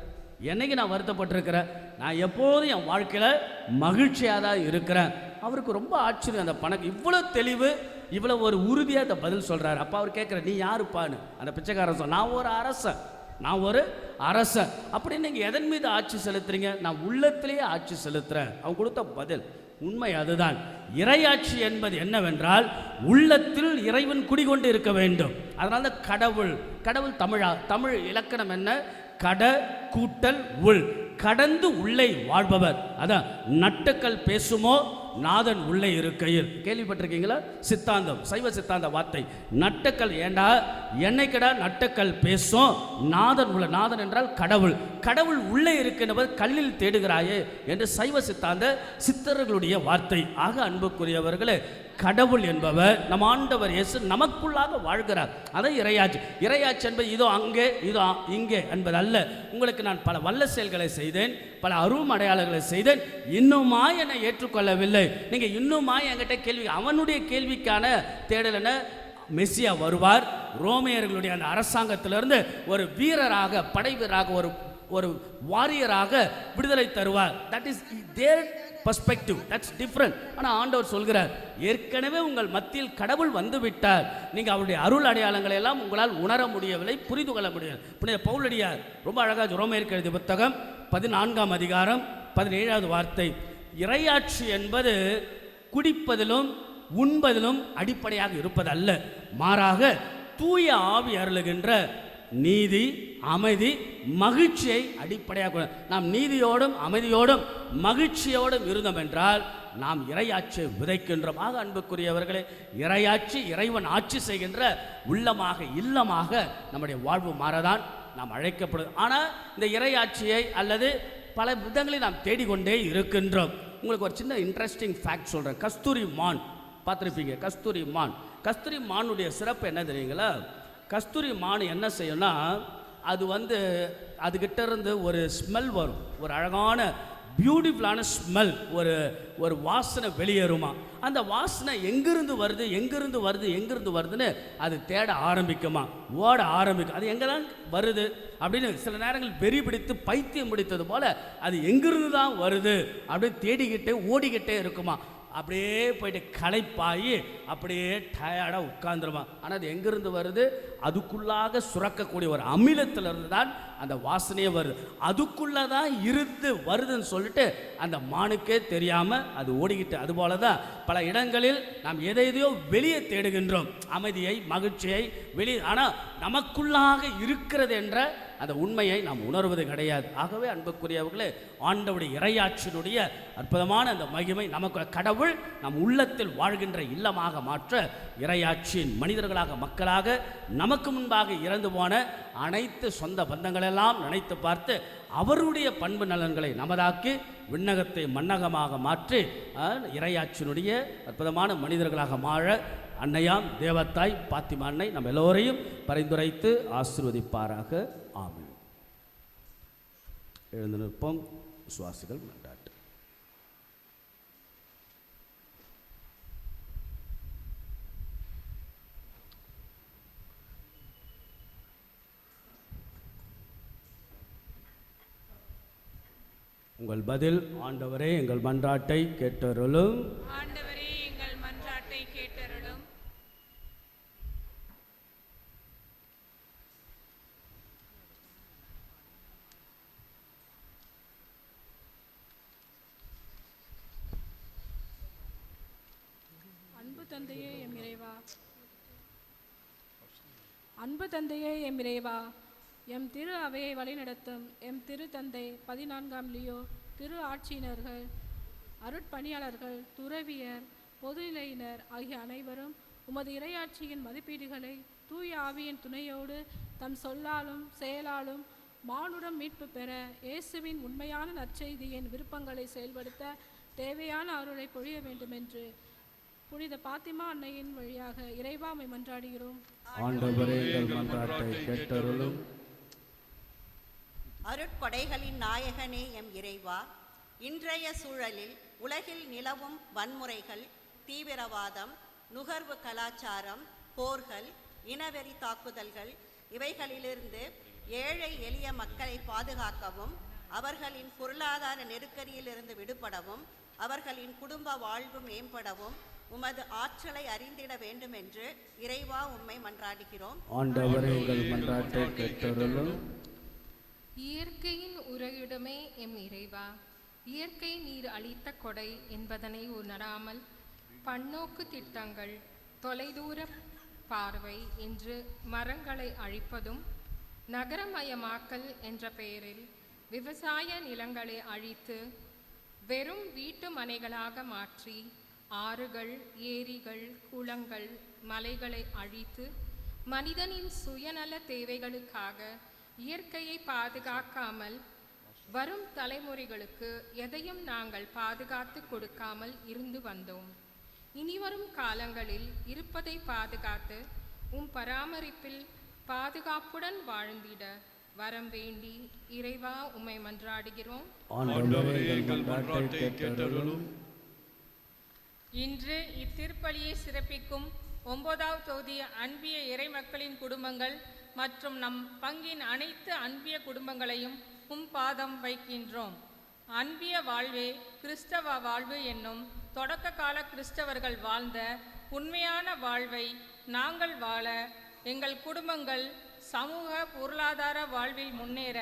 என்னைக்கு நான் வருத்தப்பட்டிருக்கிறேன், நான் எப்போதும் என் வாழ்க்கையில் மகிழ்ச்சியாக தான் இருக்கிறேன். அவருக்கு ரொம்ப ஆச்சரியம், அந்த பணக்கு இவ்வளோ தெளிவு, இவ்வளோ ஒரு உறுதியாக அந்த பதில் சொல்கிறாரு. அப்போ அவர் கேட்குற, நீ யாருப்பான்னு? அந்த பிச்சைக்காரன் சொன்ன, நான் ஒரு அரசன். அப்படி நீங்கள் எதன் மீது ஆட்சி செலுத்துறீங்க? நான் உள்ளத்திலேயே ஆட்சி செலுத்துகிறேன். அவன் கொடுத்த பதில் உண்மை அதுதான். இறையாட்சி என்பது என்னவென்றால், உள்ளத்தில் இறைவன் குடிகொண்டு இருக்க வேண்டும். அதனால கடவுள் தமிழ் இலக்கணம் என்ன? கட கூட்டல் உள், கடந்து உள்ளே வாழ்பவர். அதான் நட்டுக்கள் பேசுமோ நாதன் உள்ளே இருக்கையில். கேள்விப்பட்டிருக்கீங்களா? சித்தாந்தம், சைவ சித்தாந்த வார்த்தை. நட்டுக்கள், ஏண்டா என்னைக்கடா நட்டுக்கள் பேசும்? நாதன் உள்ள, நாதன் என்றால் கடவுள் உள்ளே இருக்கின்றவர் கல்லில் தேடுகிறாயே என்று சைவ சித்தாந்த சித்தர்களுடைய வார்த்தை. ஆக அன்புக்குரியவர்களே, கடவுள் என்பவர் நம் ஆண்டவர் இயேசு நமக்குள்ளாக வாழ்கிறார். அதை இறையாட்சி என்பது இதோ அங்கே இதோ இங்கே என்பது அல்ல. உங்களுக்கு நான் பல வல்ல செயல்களை செய்தேன், பல அருவம் அடையாளங்களை செய்தேன், இன்னுமா என்னை ஏற்றுக்கொள்ளவில்லை. நீங்கள் இன்னுமா என்கிட்ட கேள்வி, அவனுடைய கேள்விக்கான தேடல் என்ன? மெஸ்ஸியா வருவார். ரோமையர்களுடைய அந்த அரசாங்கத்திலிருந்து ஒரு வீரராக, படை வீரராக, ஒரு வாரியராக விடுதலை தருவார். That is their perspective, that's different. ஆனால் ஆண்டவர் சொல்கிறார், ஏற்கனவே உங்கள் மத்தியில் கடவுள் வந்து விட்டார், நீங்கள் அவருடைய அருள் அடையாளங்களை எல்லாம் உங்களால் உணர முடியவில்லை, புரிந்து கொள்ள முடியவில்லை. புனித பவுலடியார் ரொம்ப அழகாக ரோமையருக்கு எழுதிய புத்தகம் 14ஆம் அதிகாரம் 17வது வார்த்தை, இறையாட்சி என்பது குடிப்பதிலும் உண்பதிலும் அடிப்படையாக இருப்பதல்ல, மாறாக தூய ஆவி அருளுகின்ற நீதி, அமைதி, மகிழ்ச்சியை அடிப்படையாக. நாம் நீதியோடும் அமைதியோடும் மகிழ்ச்சியோடும் இருந்தோம் என்றால் நாம் இறையாட்சியை விதைக்கின்றோம். ஆக அன்புக்குரியவர்களே, இறையாட்சி இறைவன் ஆட்சி செய்கின்ற உள்ளமாக, இல்லமாக நம்முடைய வாழ்வு மாறதான் நாம் அழைக்கப்படுது. ஆனால் இந்த இறையாட்சியை அல்லது பல விதங்களில் நாம் தேடிக்கொண்டே இருக்கின்றோம். உங்களுக்கு ஒரு சின்ன இன்ட்ரெஸ்டிங் ஃபேக்ட் சொல்கிறேன். கஸ்தூரி மான் பார்த்துருப்பீங்க. கஸ்தூரி மான், கஸ்தூரி மானுடைய சிறப்பு என்ன தெரியுங்களா? கஸ்தூரி மான் என்ன செய்யும்னா, அது அதுகிட்ட இருந்து ஒரு ஸ்மெல் வரும், ஒரு அழகான பியூட்டிஃபுல்லான ஸ்மெல், ஒரு வாசனை வெளியேறுமா. அந்த வாசனை எங்கிருந்து வருதுன்னு அது தேட ஆரம்பிக்குமா, ஓட ஆரம்பிக்கும். அது எங்கே தான் வருது அப்படின்னு சில நேரங்கள் வெறி பிடித்து பைத்தியம் பிடித்தது போல அது எங்கிருந்து தான் வருது அப்படின்னு தேடிக்கிட்டே ஓடிக்கிட்டே இருக்குமா. அப்படியே போயிட்டு களைப்பாயி அப்படியே டயர்டாக உட்கார்ந்துருமா. ஆனால் அது எங்கிருந்து வருது? அதுக்குள்ளாக சுரக்கக்கூடிய ஒரு அமிலத்திலிருந்து தான் அந்த வாசனையே வருது. அதுக்குள்ளே தான் இருந்து வருதுன்னு சொல்லிட்டு அந்த மானுக்கே தெரியாமல் அது ஓடிக்கிட்டு. அதுபோல தான் பல இடங்களில் நாம் எதையோ வெளியே தேடுகின்றோம், அமைதியை, மகிழ்ச்சியை வெளியே. ஆனால் நமக்குள்ளாக இருக்கிறது என்ற அந்த உண்மையை நாம் உணர்வது கிடையாது. ஆகவே அன்புக்குரியவர்களே, ஆண்டவருடைய இறையாட்சியினுடைய அற்புதமான அந்த மகிமை நமக்கு கடவுள் நம் உள்ளத்தில் வாழ்கின்ற இல்லமாக மாற்ற இறையாட்சியின் மனிதர்களாக, மக்களாக, நமக்கு முன்பாக இறந்து போன அனைத்து சொந்த பந்தங்களெல்லாம் நினைத்து பார்த்து அவருடைய பண்பு நலன்களை நமதாக்கி விண்ணகத்தை மன்னகமாக மாற்றி இறையாட்சியினுடைய அற்புதமான மனிதர்களாக மாற அன்னையாம் தேவத்தாய் பாத்திமா அன்னை நம் எல்லோரையும் பரிந்துரைத்து ஆசீர்வதிப்பாராக. ஆமென். எழுந்து நிற்போம். சுவாசிகள் மன்றாட்டு. உங்கள் பதில், ஆண்டவரே எங்கள் மன்றாட்டை கேட்டருளும். ஆண்டவரே எங்கள் மன்றாட்டை கேட்டருளும். அன்பு தந்தையே எம் இறைவா, அன்பு தந்தையே எம் இறைவா, எம் திரு அவையை வழிநடத்தும் எம் திரு தந்தை 14ஆம் லியோ, திரு ஆட்சியினர்கள், அருட்பணியாளர்கள், துறவியர், பொதுநிலையினர் ஆகிய அனைவரும் உமது இறையாட்சியின் மதிப்பீடுகளை தூய ஆவியின் துணையோடு தம் சொல்லாலும் செயலாலும் மானுடம் மீட்பு பெற இயேசுவின் உண்மையான நற்செய்தியின் விருப்பங்களை செயல்படுத்த தேவையான அருளை பொழிய வேண்டுமென்று புனித பாத்திமா அன்னையின் வழியாக இறைவா உம்மை மன்றாடுகிறோம். ஆண்டவரே எங்கள் மன்றாட்டை கேட்டருளும். அருட்கொடைகளின் நாயகனே எம் இறைவா, இன்றைய சூழலில் உலகில் நிலவும் வன்முறைகள், தீவிரவாதம், நுகர்வு கலாச்சாரம், போர்கள், இனவெறி தாக்குதல்கள் இவைகளிலிருந்து ஏழை எளிய மக்களை பாதுகாக்கவும், அவர்களின் பொருளாதார நெருக்கடியிலிருந்து விடுபடவும், அவர்களின் குடும்ப வாழ்வு மேம்படவும் உமது ஆற்றலை அறிந்திட வேண்டும் என்று இறைவா உம்மை மன்றாடுகிறோம். ஆண்டவரே எங்கள் மன்றாட்டை கேட்டருளும். இயற்கையின் உறைவிடமே எம் இறைவா, இயற்கை நீர் அளித்த கொடை என்பதனை உணராமல் பன்னோக்கு திட்டங்கள், தொலைதூர பார்வை என்று மரங்களை அழிப்பதும், நகரமயமாக்கல் என்ற பெயரில் விவசாய நிலங்களை அழித்து வெறும் வீட்டு மனைகளாக மாற்றி ஆறுகள், ஏரிகள், குளங்கள், மலைகளை அழித்து மனிதனின் சுயநல தேவைகளுக்காக இயற்கையை பாதுகாக்காமல் வரும் தலைமுறைகளுக்கு எதையும் நாங்கள் பாதுகாத்து கொடுக்காமல் இருந்து வந்தோம். இனிவரும் காலங்களில் இருப்பதை பாதுகாத்து உம் பராமரிப்பில் பாதுகாப்புடன் வாழ்ந்திட வரம் வேண்டி இறைவா உம்மை மன்றாடுகிறோம். இன்று இத்திருப்பலியை சிறப்பிக்கும் 9வது தொகுதி அன்பிய இறைமக்களின் குடும்பங்கள் மற்றும் நம் பங்கின் அனைத்து அன்பிய குடும்பங்களையும் பாதம் வைக்கின்றோம். அன்பிய வாழ்வே கிறிஸ்தவ வாழ்வு என்னும் தொடக்க கால கிறிஸ்தவர்கள் வாழ்ந்த உண்மையான வாழ்வை நாங்கள் வாழ எங்கள் குடும்பங்கள் சமூக பொருளாதார வாழ்வில் முன்னேற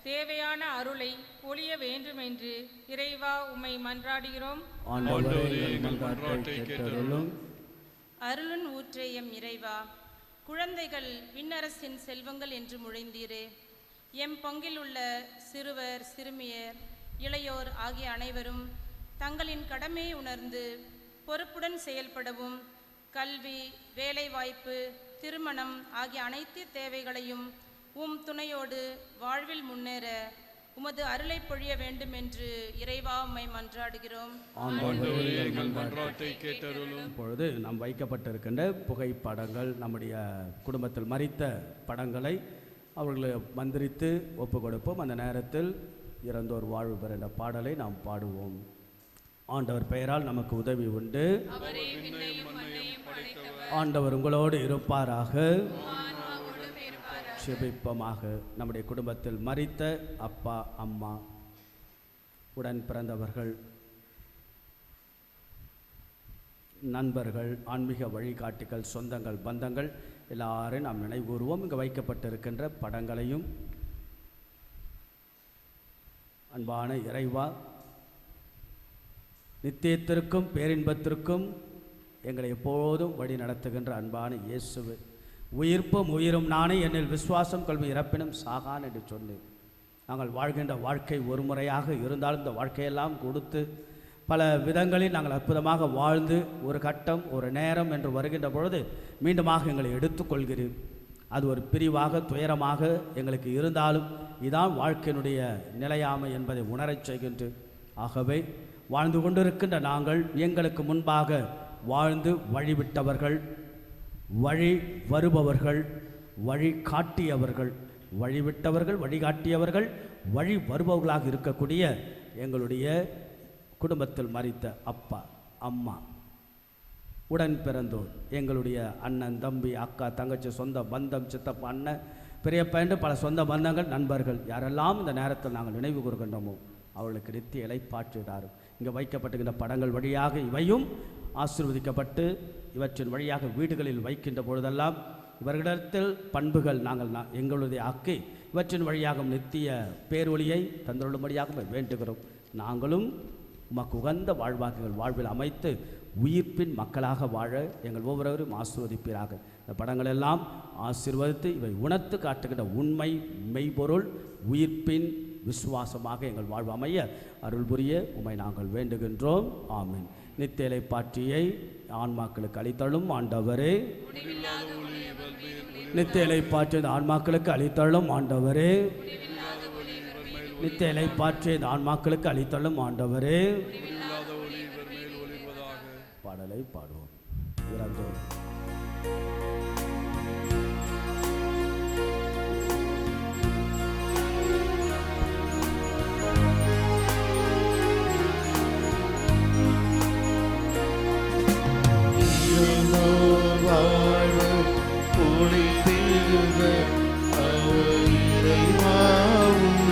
தேவையான அருளை பொழிய வேண்டுமென்று இறைவா உம்மை மன்றாடுகிறோம். அருளின் ஊற்றே எம் இறைவா, குழந்தைகள் விண்ணரசின் செல்வங்கள் என்று முழைந்தீரே. எம் பங்கில் உள்ள சிறுவர் சிறுமியர் இளையோர் ஆகிய அனைவரும் தங்களின் கடமையை உணர்ந்து பொறுப்புடன் செயல்படவும் கல்வி, வேலைவாய்ப்பு, திருமணம் ஆகிய அனைத்து தேவைகளையும் துணையோடு வாழ்வில் முன்னேற உமது அருளை பொழிய வேண்டும் என்று இறைவா உம்மை மன்றாடுகிறோம். இப்பொழுது நாம் வைக்கப்பட்டிருக்கின்ற புகைப்படங்கள், நம்முடைய குடும்பத்தில் மரித்த படங்களை அவர்களை மந்திரித்து ஒப்பு கொடுப்போம். அந்த நேரத்தில் இறந்தோர் வாழ்வு பெற என்ற பாடலை நாம் பாடுவோம். ஆண்டவர் பெயரால் நமக்கு உதவி உண்டு. ஆண்டவர் உங்களோடு இருப்பாராக. செபிப்பமாக. நம்முடைய குடும்பத்தில் மரித்த அப்பா அம்மா, உடன் பிறந்தவர்கள், நண்பர்கள், ஆன்மீக வழிகாட்டிகள், சொந்தங்கள், பந்தங்கள் எல்லாரையும் நாம் நினைவுறுவோம். இங்கு வைக்கப்பட்டிருக்கின்ற படங்களையும் அன்பான இறைவா, நித்தியத்திற்கும் பேரின்பத்திற்கும் எங்களை எப்போதும் வழி நடத்துகின்ற அன்பான இயேசுவே, உயிர்ப்பும் உயிரும் நானே, என்னில் விசுவாசம் கொள்வி இறப்பினும் சாகான் என்று சொல்லி நாங்கள் வாழ்கின்ற வாழ்க்கை ஒரு முறையாக இருந்தாலும் இந்த வாழ்க்கையெல்லாம் கொடுத்து பல விதங்களில் நாங்கள் அற்புதமாக வாழ்ந்து ஒரு கட்டம் ஒரு நேரம் என்று வருகின்ற பொழுது மீண்டுமாக எங்களை எடுத்துக்கொள்கிறீர். அது ஒரு பிரிவாக துயரமாக எங்களுக்கு இருந்தாலும் இதான் வாழ்க்கையினுடைய நிலையாமை என்பதை உணரச் செய்கின்ற. ஆகவே வாழ்ந்து கொண்டிருக்கின்ற நாங்கள் எங்களுக்கு முன்பாக வாழ்ந்து வழிவிட்டவர்கள், வழி வருபவர்கள், வழி காட்டியவர்கள், வழிவிட்டவர்கள், வழிகாட்டியவர்கள், வழி வருபவர்களாக இருக்கக்கூடிய எங்களுடைய குடும்பத்தில் மரித்த அப்பா அம்மா, உடன் பிறந்தோர், எங்களுடைய அண்ணன் தம்பி அக்கா தங்கச்சி, சொந்த பந்தம், சித்தப்பா அண்ணன் பெரியப்பா என்று பல சொந்த பந்தங்கள் நண்பர்கள் யாரெல்லாம் இந்த நேரத்தில் நாங்கள் நினைவு கூறுகின்றோமோ அவர்களுக்கு நித்திய இளைப்பாற்றுகிறார்கள். இங்கே வைக்கப்பட்டுகின்ற படங்கள் வழியாக இவையும் ஆசீர்வதிக்கப்பட்டு இவற்றின் வழியாக வீடுகளில் வைக்கின்ற பொழுதெல்லாம் இவர்களிடத்தில் பண்புகள் நாங்கள் எங்களுடைய ஆக்கி இவற்றின் வழியாக நித்திய பேரொழியை தந்தருளும்படியாக வேண்டுகிறோம். நாங்களும் உமக்கு உகந்த வாழ்வாக்குகள் வாழ்வில் அமைத்து உயிர்ப்பின் மக்களாக வாழ எங்கள் ஒவ்வொருவரும் ஆசீர்வதிப்பீராக. இந்த படங்கள் எல்லாம் ஆசீர்வதித்து இவை உணர்த்து காட்டுகின்ற உண்மை மெய்பொருள் உயிர்ப்பின் விசுவாசமாக எங்கள் வாழ்வு அமைய அருள் புரிய உம்மை நாங்கள் வேண்டுகின்றோம். ஆமீன். நித்திய இளைப்பாற்றியை ஆன்மாக்களுக்கு அளித்தள்ளும் ஆண்டவரே, நித்திய இளைப்பாற்றிய ஆன்மாக்களுக்கு அளித்தள்ளும் ஆண்டவரே, நித்திய இளைப்பாற்றிய ஆன்மாக்களுக்கு அளித்தள்ளும் ஆண்டவரே. பாடலை பாடுவோம். இறந்தோர் வாழ்வு ஒளி பெருக இறைவாவும்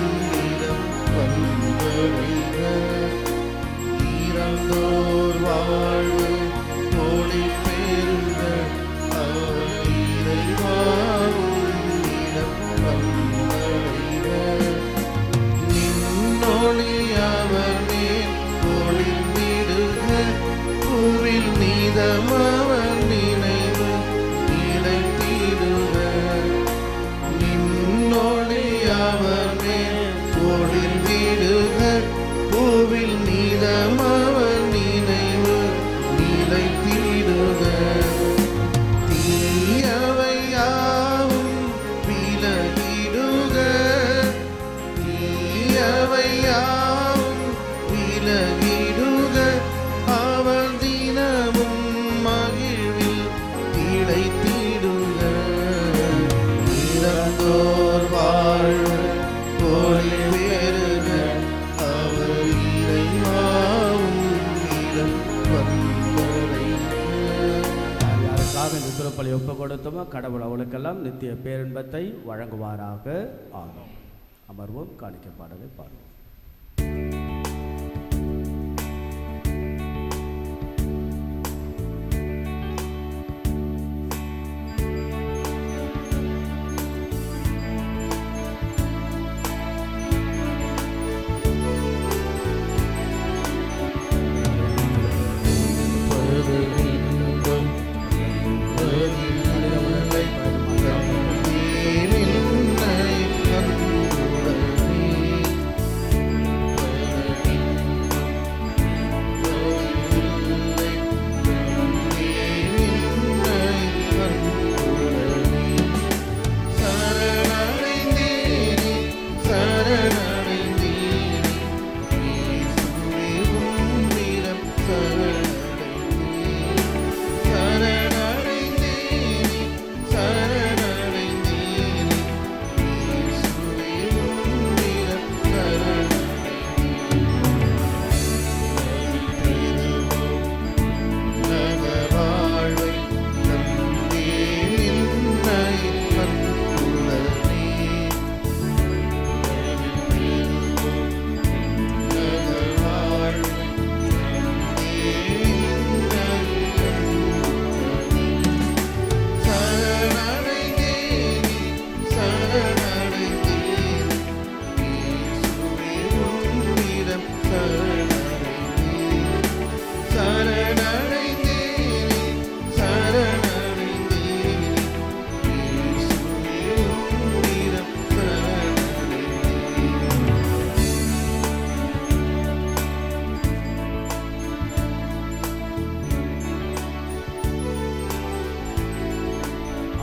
இடம் வந்தடைக. இறந்தோர் வாழ்வு ஒளி பெருக இறைவாவும் இடம் வந்தடைக. நின்னொளி அவர் மேல் ஒளிர்ந்திடுக, பூவில் நீதமவர் நினைவு நிலைத்திடுக. நின்னொளி அவர் மேல் ஒளிர்ந்திடுக, பூவில் நீதமவர் நினைவு நிலைத்திடுக. தீயவை யாவும் விலகிடுக, தீயவை யாவும் விலகிடுக. அவர் தினமும் மகிழ்வில் திளைத்திடுக. இறந்தோர் வாழ்வு ஒளி பெருக அவர் இறைவாவும் திருப்பலி ஒப்பு கொடுத்தோமோ கடவுள் அவளுக்கெல்லாம் நித்திய பேரின்பத்தை வழங்குவாராக. ஆகும். அமர்வோம். காணிக்கை பாடலை பாடுவோம்.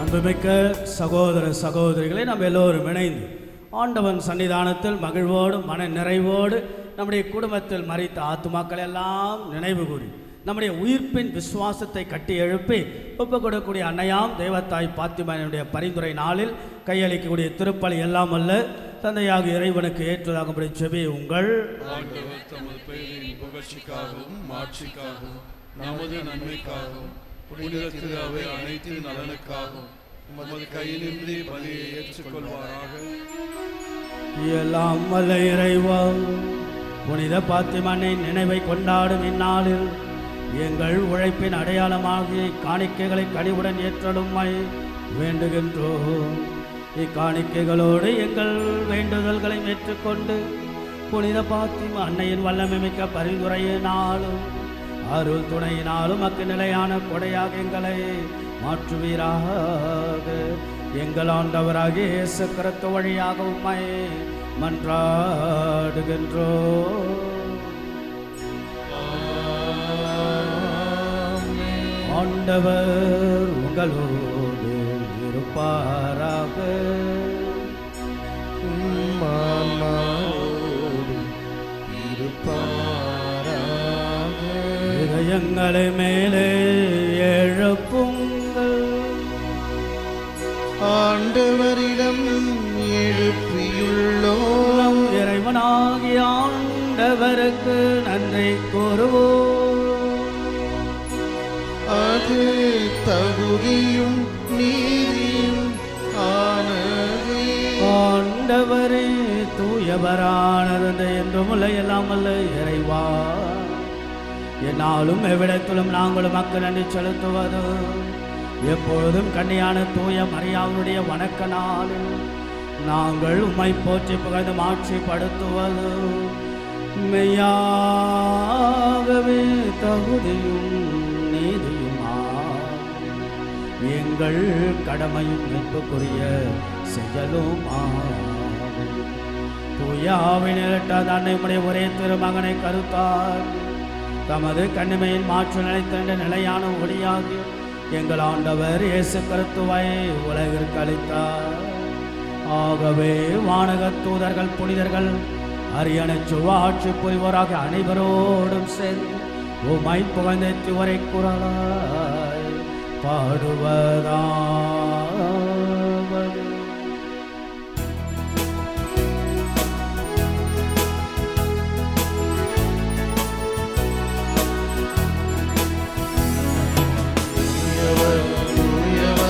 அன்புமிக்க சகோதர சகோதரிகளை நாம் எல்லோரும் இணைந்து ஆண்டவன் சன்னிதானத்தில் மகிழ்வோடு மன நிறைவோடு நம்முடைய குடும்பத்தில் மரித்த ஆத்துமாக்கள் எல்லாம் நினைவு கூறி நம்முடைய உயிர்ப்பின் விசுவாசத்தை கட்டி எழுப்பி ஒப்புக் கொடுக்கக்கூடிய அன்னையாம் தெய்வத்தாய் பாத்திமாவினுடைய பரிந்துரை நாளில் கையளிக்கக்கூடிய திருப்பலி எல்லாம் அல்ல தந்தையாக இறைவனுக்கு ஏற்றதாகும்படி செபி உங்கள் ஆண்டவர் தமது பெயரின் புகழ்ச்சிக்காகவும் மாட்சிக்காகவும் நமது நன்மைக்காகவும் புனித திரு அவை அனைத்து நலனுக்காகவும் உமது கையிலின்றி பலியை ஏற்றுக்கொள்வாராக. எல்லாம் வல்ல இறைவா, புனித பாத்திமானை நினைவை கொண்டாடும் இந்நாளில் எங்கள் உழைப்பின் அடையாளமாகிய காணிக்கைகளை கனிவுடன் ஏற்றலும்மை வேண்டுகின்றோம். இக்காணிக்கைகளோடு எங்கள் வேண்டுதல்களை ஏற்றுக்கொண்டு புனித பாத்திமா அன்னையின் வல்லமைமிக்க பரிந்துரையினாலும் அருள் துணையினாலும் அக்கு நிலையான கொடையாக எங்களை மாற்றுவீராக. எங்கள் ஆண்டவராகிய இயேசு கிறிஸ்து வழியாக உம்மை மன்றாடுகின்றோம். ஆண்டவர் உங்களோடு இருப்பாராக. இதயங்களை மேலே எழுப்புங்கள். ஆண்டவரிடம் எழுப்பியுள்ளோம். இறைவனாகிய ஆண்டவருக்கு நன்றி கூறுவோம். அது தகுதியும் நீதியும் ஆனதே. ஆண்டவரே தூயவரானது என்றும் எல்லாம் அல்ல இறைவா, என்னாலும் எவ்விடத்திலும் நாங்களும் மக்கள் நன்றி செலுத்துவது எப்பொழுதும் கன்னியான தூய மரியாவுடைய வணக்க நாளில் நாங்கள் உம்மை போற்றி புகழ்ந்து மாட்சிப்படுத்துவது மெய்யாகவே தகுதியும் நீதியுமா எங்கள் கடமையும் மீட்புக்குரிய செயலுமா. தூயாவை நிலட்டாத அன்னையுடைய ஒரே திருமகனை கருத்தார் தமது கண்ணிமையின் மாற்று நிலைத்த நிலையான ஒளியாகி எங்கள் ஆண்டவர் இயேசு கிறிஸ்துவை உலகிற்கு அளித்தார். ஆகவே வானகத் தூதர்கள் புனிதர்கள் அரியணை ஆட்சி புரிவோராக அனைவரோடும் சேர்ந்து உம்மை புகழ்ந்து உரை குரலாய் பாடுவதாவது. தூயவர்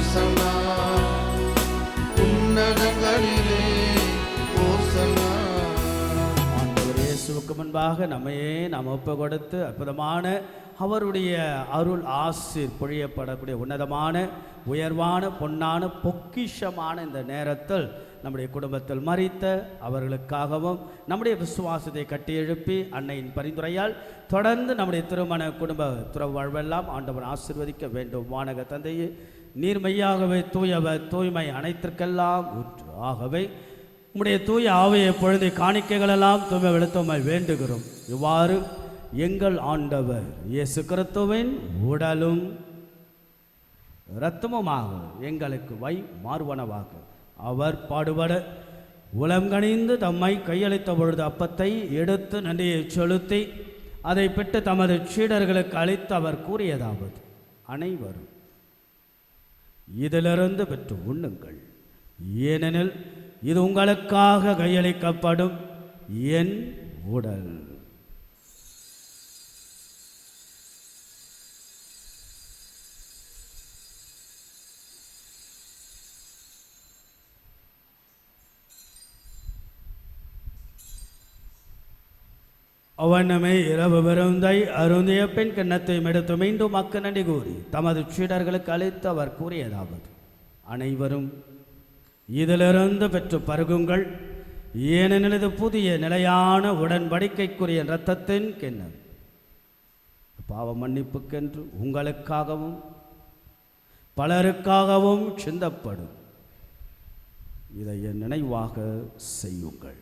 ஓசனா உன்னதங்களிலே ஓசனா. ஆண்டவர் இயேசுவுக்கு முன்பாக நம்மையே நாம் ஒப்பு கொடுத்து அற்புதமான அவருடைய அருள் ஆசீர் பொழியப்படக்கூடிய உன்னதமான உயர்வான பொன்னான பொக்கிஷமான இந்த நேரத்தில் நம்முடைய குடும்பத்தில் மரித்த அவர்களுக்காகவும் நம்முடைய விசுவாசத்தை கட்டி எழுப்பி அன்னையின் பரிந்துரையால் தொடர்ந்து நம்முடைய திருமண குடும்ப துறவு வாழ்வெல்லாம் ஆண்டவர் ஆசீர்வதிக்க வேண்டும். வானக தந்தையே, நீர் மெய்யாகவே தூயவர், தூய்மை அனைத்திற்கெல்லாம் ஊற்று. ஆகவே உம்முடைய தூய ஆவியை பொழுது காணிக்கைகளெல்லாம் தூய்மை வெளுத்தமை வேண்டுகிறோம். இவ்வாறு எங்கள் ஆண்டவர் இயேசு கிறிஸ்துவின் உடலும் இரத்தமுமாக எங்களுக்கு மாறுவனவாக அவர் பாடுபட உலங்கணிந்து தம்மை கையளித்த பொழுது அப்பத்தை எடுத்து நன்றியை செலுத்தி அதை பெற்று தமது சீடர்களுக்கு அளித்து அவர் கூறியதாவது, அனைவரும் இதிலிருந்து பெற்று உண்ணுங்கள், ஏனெனில் இது உங்களுக்காக கையளிக்கப்படும் என் உடல். அவனமே இரவு விருந்தை அருந்திய பின் கிண்ணத்தை எடுத்து மீண்டும் மக்கு நன்றி கூறி தமது சீடர்களுக்கு அளித்து அவர் கூறியதாவது, அனைவரும் இதிலிருந்து பெற்று பருகுங்கள், ஏனெனில் இது புதிய நிலையான உடன்படிக்கைக்குரிய இரத்தத்தின் கிண்ணம், பாவ மன்னிப்புக்கென்று உங்களுக்காகவும் பலருக்காகவும் சிந்தப்படும். இதை என் நினைவாக செய்யுங்கள்.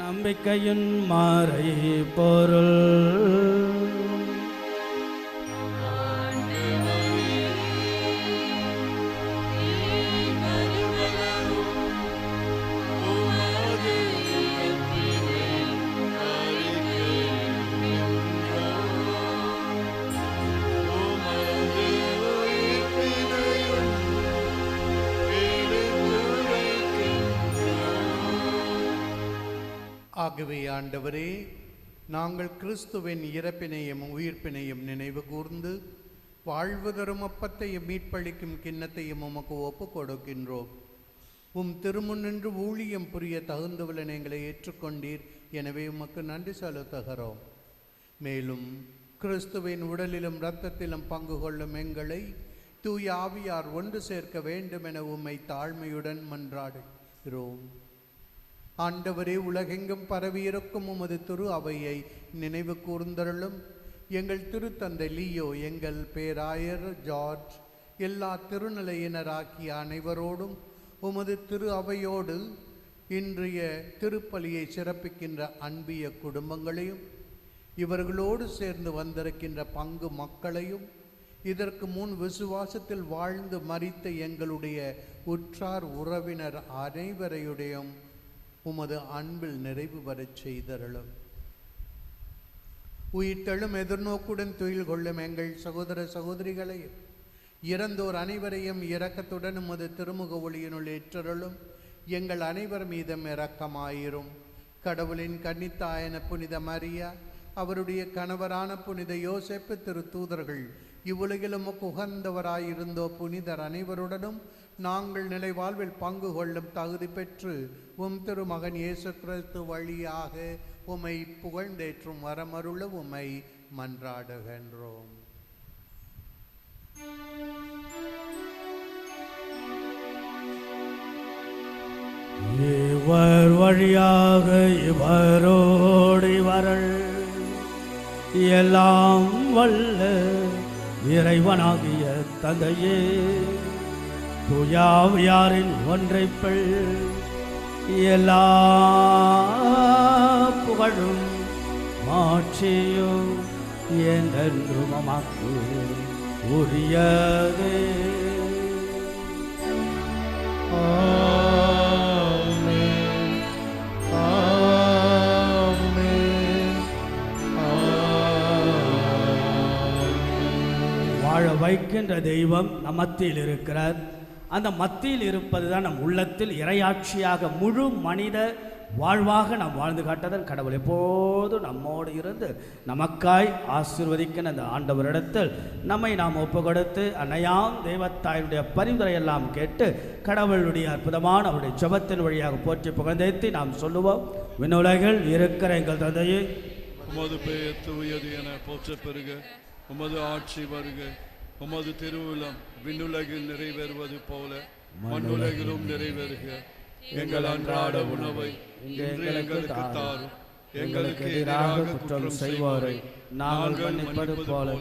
நம்பிக்கையின் மாறை பொருள் ஆகவே ஆண்டவரே, நாங்கள் கிறிஸ்துவின் இறப்பினையும் உயிர்ப்பினையும் நினைவு கூர்ந்து வாழ்வு தரும் அப்பத்தையும் மீட்பளிக்கும் கிண்ணத்தையும் உமக்கு ஒப்பு கொடுக்கின்றோம். உம் திருமுன்னின்று ஊழியம் புரிய தகுந்தவளை எங்களை ஏற்றுக்கொண்டீர். எனவே உமக்கு நன்றி செலுத்துகிறோம். மேலும் கிறிஸ்துவின் உடலிலும் இரத்தத்திலும் பங்கு கொள்ளும் எங்களை தூய ஆவியார் ஒன்று சேர்க்க வேண்டும் என உம்மை தாழ்மையுடன் மன்றாடுகிறோம். ஆண்டவரே, உலகெங்கும் பரவியிருக்கும் உமது திரு அவையை நினைவு கூர்ந்தருளும். எங்கள் திருத்தந்தை லியோ, எங்கள் பேராயர் ஜார்ஜ், எல்லா திருநிலையினராக்கிய அனைவரோடும் உமது திரு அவையோடு இன்றைய திருப்பலியை சிறப்பிக்கின்ற அன்பிய குடும்பங்களையும் இவர்களோடு சேர்ந்து வந்திருக்கின்ற பங்கு மக்களையும் இதற்கு முன் விசுவாசத்தில் வாழ்ந்து மரித்த எங்களுடைய உற்றார் உறவினர் அனைவரையுடையும் உமது அன்பில் நிறைவு வரச் செய்தருளும். உயிர்த்தெழும் எதிர்நோக்குடன் துயில் கொள்ளும் எங்கள் சகோதர சகோதரிகளையும் இறந்தோர் அனைவரையும் இரக்கத்துடன் உமது திருமுக ஒளியினுள் ஏற்றருளும். எங்கள் அனைவர் மீதும் இரக்கமாயிரும். கடவுளின் கன்னித்தாயன புனித மரியா, அவருடைய கணவரான புனித யோசேப்பு, திரு தூதர்கள், இவ்வுலகிலும் உகந்தவராயிருந்தோ புனிதர் அனைவருடனும் நாங்கள் நிலை வாழ்வில் பங்கு கொள்ளும் தகுதி பெற்று உம் திருமகன் இயேசு கிறிஸ்து வழியாக உம்மை புகழ்ந்தேற்றும் வரமருள உம்மை மன்றாடுகின்றோம். இவர் வழியாக இவரோடு இவர்கள் எல்லாம் வல்ல இறைவனாகிய தந்தையே, தூயாவியாரின் ஒன்றைப்பள் எல்லா புகழும் மாட்சியும் என்றென்றும் உமக்கு உரியதே. ஆமென். ஆமென். ஆமென். வாழ வைக்கின்ற தெய்வம் நம் மத்தியில் இருக்கிறார். அந்த மத்தியில் இருப்பது தான் நம் உள்ளத்தில் இறையாட்சியாக முழு மனித வாழ்வாக நாம் வாழ்ந்து காட்டதன் கடவுள் எப்போதும் நம்மோடு இருந்து நமக்காய் ஆசீர்வதிக்கிற அந்த ஆண்டவரிடத்தில் நம்மை நாம் ஒப்பு கொடுத்து அன்னையாம் தெய்வத்தாயுடைய பரிந்துரையெல்லாம் கேட்டு கடவுளுடைய அற்புதமான அவருடைய ஜெபத்தின் வழியாக போற்றி புகழ்ந்தேத்தி நாம் சொல்லுவோம். விண்ணுலகில் இருக்கிற எங்கள் தந்தையே, உமது பெயர் தூயது என போற்ற பெறுக. உமது ஆட்சி வருக. உமது திருவுளம் விண்ணுலகில் நிறைவேறுவது போல மண்ணுலகிலும் நிறைவேறுக. எங்கள் அன்றாட உணவை இன்று எங்களுக்கு தாரும். எங்களுக்கு எதிராக குற்றம் செய்வோரை நாங்கள் மன்னிப்பது போல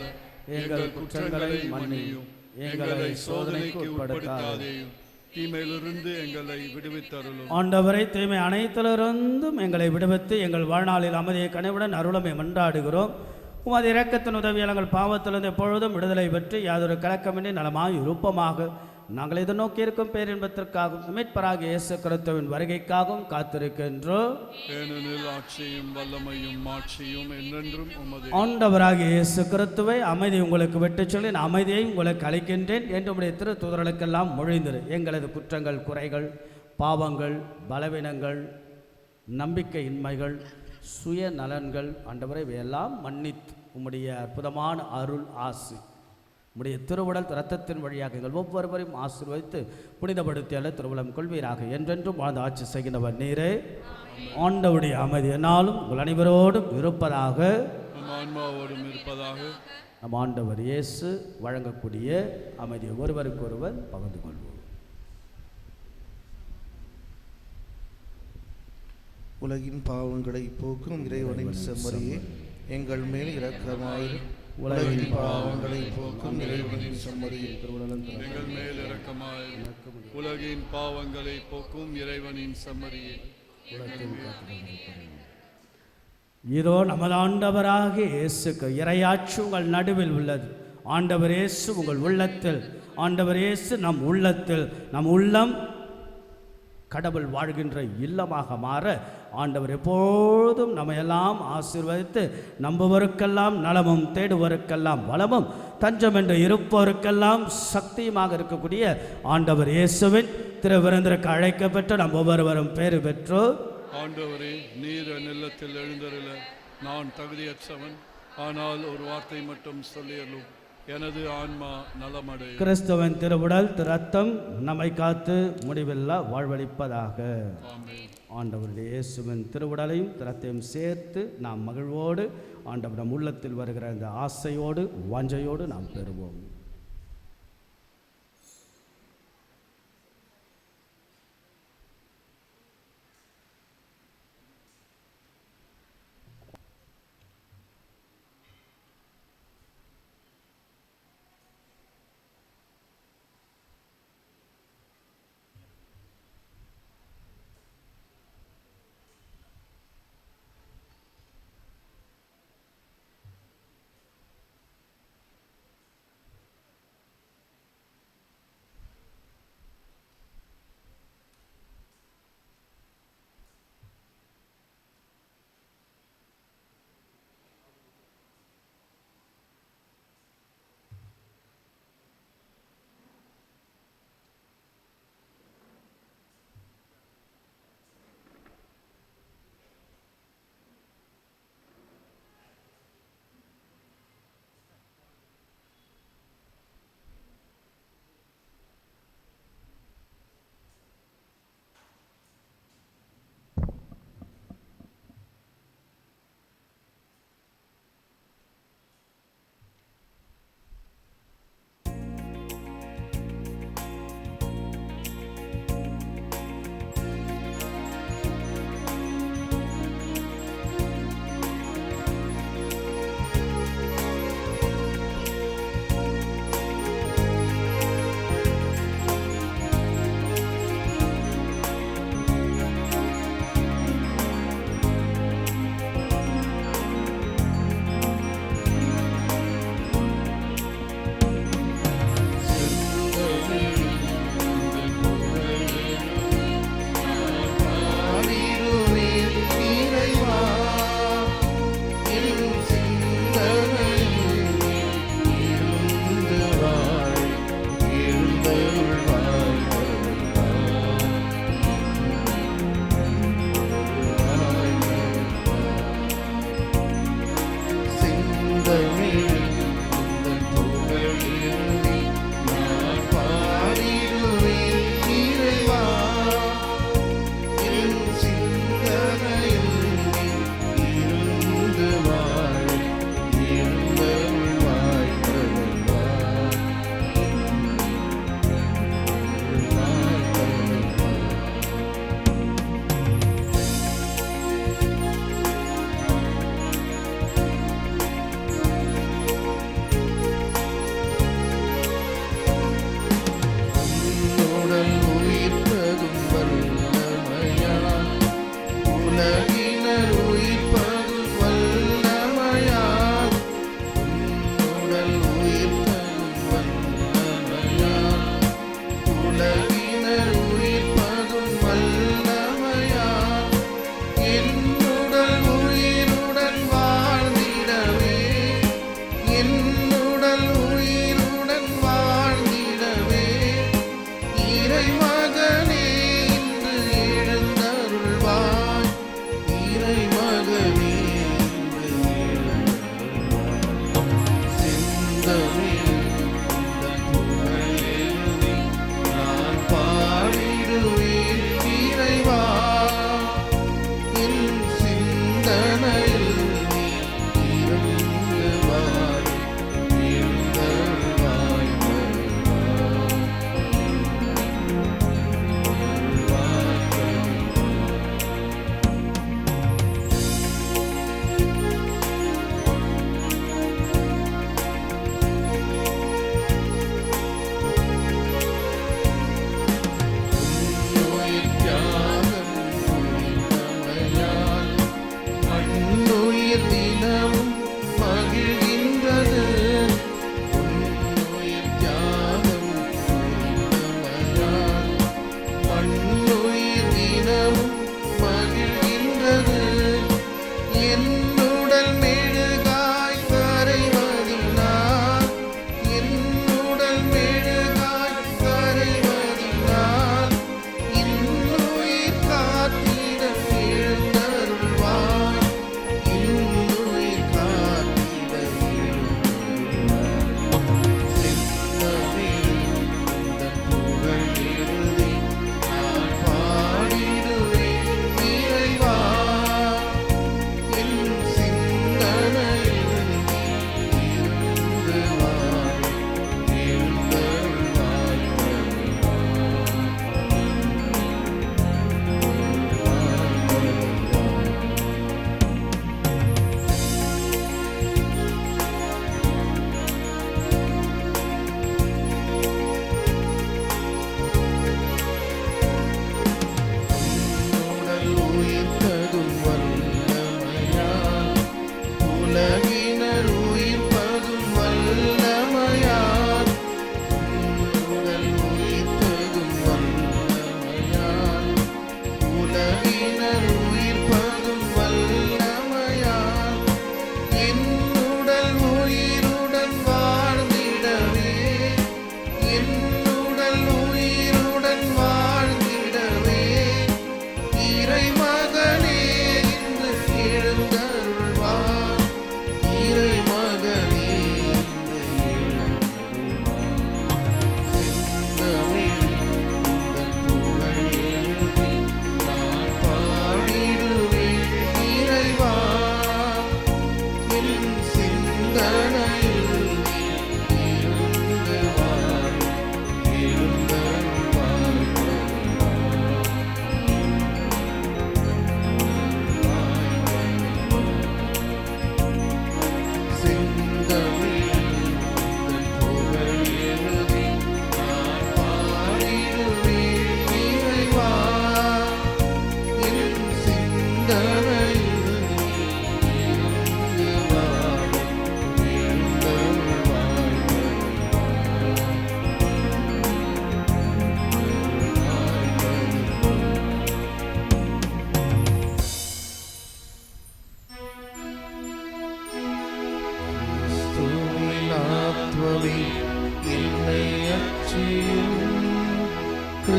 எங்கள் குற்றங்களை மன்னியும். எங்களை சோதனைக்கு உட்படுத்தாதேயும், தீமையிலிருந்து எங்களை விடுவித்தருளும். ஆண்டவரை தீமை அனைத்திலிருந்தும் எங்களை விடுவித்து எங்கள் வாழ்நாளில் அமைதியை கனிவுடன் அருளமை மன்றாடுகிறோம். உமது இரக்கத்தின் உதவியால் எங்கள் பாவத்திலிருந்து எப்பொழுதும் விடுதலை பெற்று யாதொரு கலக்கமின்றி நலமாய் இருப்பமாக நாங்கள் எதிர்நோக்கி இருக்கும் பேரின்பத்திற்காகவும் மீட்பராகிய இயேசு கிறிஸ்துவின் வருகைக்காகவும் காத்திருக்கின்றோம். ஏனெனில் ஆட்சியும் வல்லமையும் மாட்சியும் என்றென்றும் உமதே. ஆண்டவராகிய இயேசு கிறிஸ்துவை அமைதி உங்களுக்கு விட்டு சொல்லி நான் அமைதியை உங்களுக்கு அளிக்கின்றேன் என்று உடைய திரு தூதர்களுக்கெல்லாம் மொழிந்திரு. எங்களது குற்றங்கள், குறைகள், பாவங்கள், பலவீனங்கள், நம்பிக்கையின்மைகள், சுயநலன்கள் ஆண்டவரை இவையெல்லாம் மன்னித்து உம்முடைய அற்புதமான அருள் ஆசி உம்முடைய திருவுடல் இரத்தத்தின் வழியாக எங்கள் ஒவ்வொருவரையும் ஆசீர்வதித்து புனிதப்படுத்தியால திருவுளம் கொள்வீராக. என்றென்றும் வாழ்ந்து ஆட்சி செய்கின்றவர் நீரே. ஆண்டவருடைய அமைதி என்னாலும் உங்கள் அனைவரோடும் இருப்பதாக, ஆன்மாவோடும் இருப்பதாக. நம் ஆண்டவர் இயேசு வழங்கக்கூடிய அமைதியை ஒருவருக்கொருவர் பகிர்ந்து கொள்வோம். உலகின் பாவங்களை போக்கும் இறைவனின் செம்மறியே, எங்கள் மேல் இரக்கமாயிரும். உலகின் பாவங்களை போக்கும் இறைவனின் செம்மறியே, எங்கள் மேல் இரக்கமாயிரும். உலகின் பாவங்களை போக்கும் இறைவனின் செம்மறியே, இதோ நமது ஆண்டவராகிய இயேசுக்கு இறையாட்சி உங்கள் நடுவில் உள்ளது. ஆண்டவர் இயேசு உங்கள் உள்ளத்தில், ஆண்டவர் இயேசு நம் உள்ளத்தில், நம் உள்ளம் கடவுள் வாழ்கின்ற இல்லமாக மாற ஆண்டவர் எப்போதும் நம்மையெல்லாம் ஆசீர்வதித்து நம்புவருக்கெல்லாம் நலமும் தேடுவருக்கெல்லாம் வளமும் தஞ்சம் என்று இருப்பவருக்கெல்லாம் சக்தியுமாக இருக்கக்கூடிய ஆண்டவர் இயேசுவின் திருவிருந்திற்கு அழைக்கப்பட்டு நம் ஒவ்வொருவரும் பேறு பெற்றோ. ஆண்டவரே, நீர் நிலத்தில் எழுந்தருள நான் தகுதியற்றவன். ஆனால் ஒரு வார்த்தை மட்டும் சொல்லியலும் எனது ஆன்மா நலமடையும். கிறிஸ்துவின் திருவுடல் இரத்தம் நம்மை காத்து முடிவில்லா வாழ்வளிப்பதாக. ஆண்டவருடைய இயேசுவின் திருவுடலையும் இரத்தையும் சேர்த்து நாம் மகிழ்வோடு ஆண்டவர் நம் உள்ளத்தில் வருகிற இந்த ஆசையோடு வாஞ்சையோடு நாம் பெறுவோம்.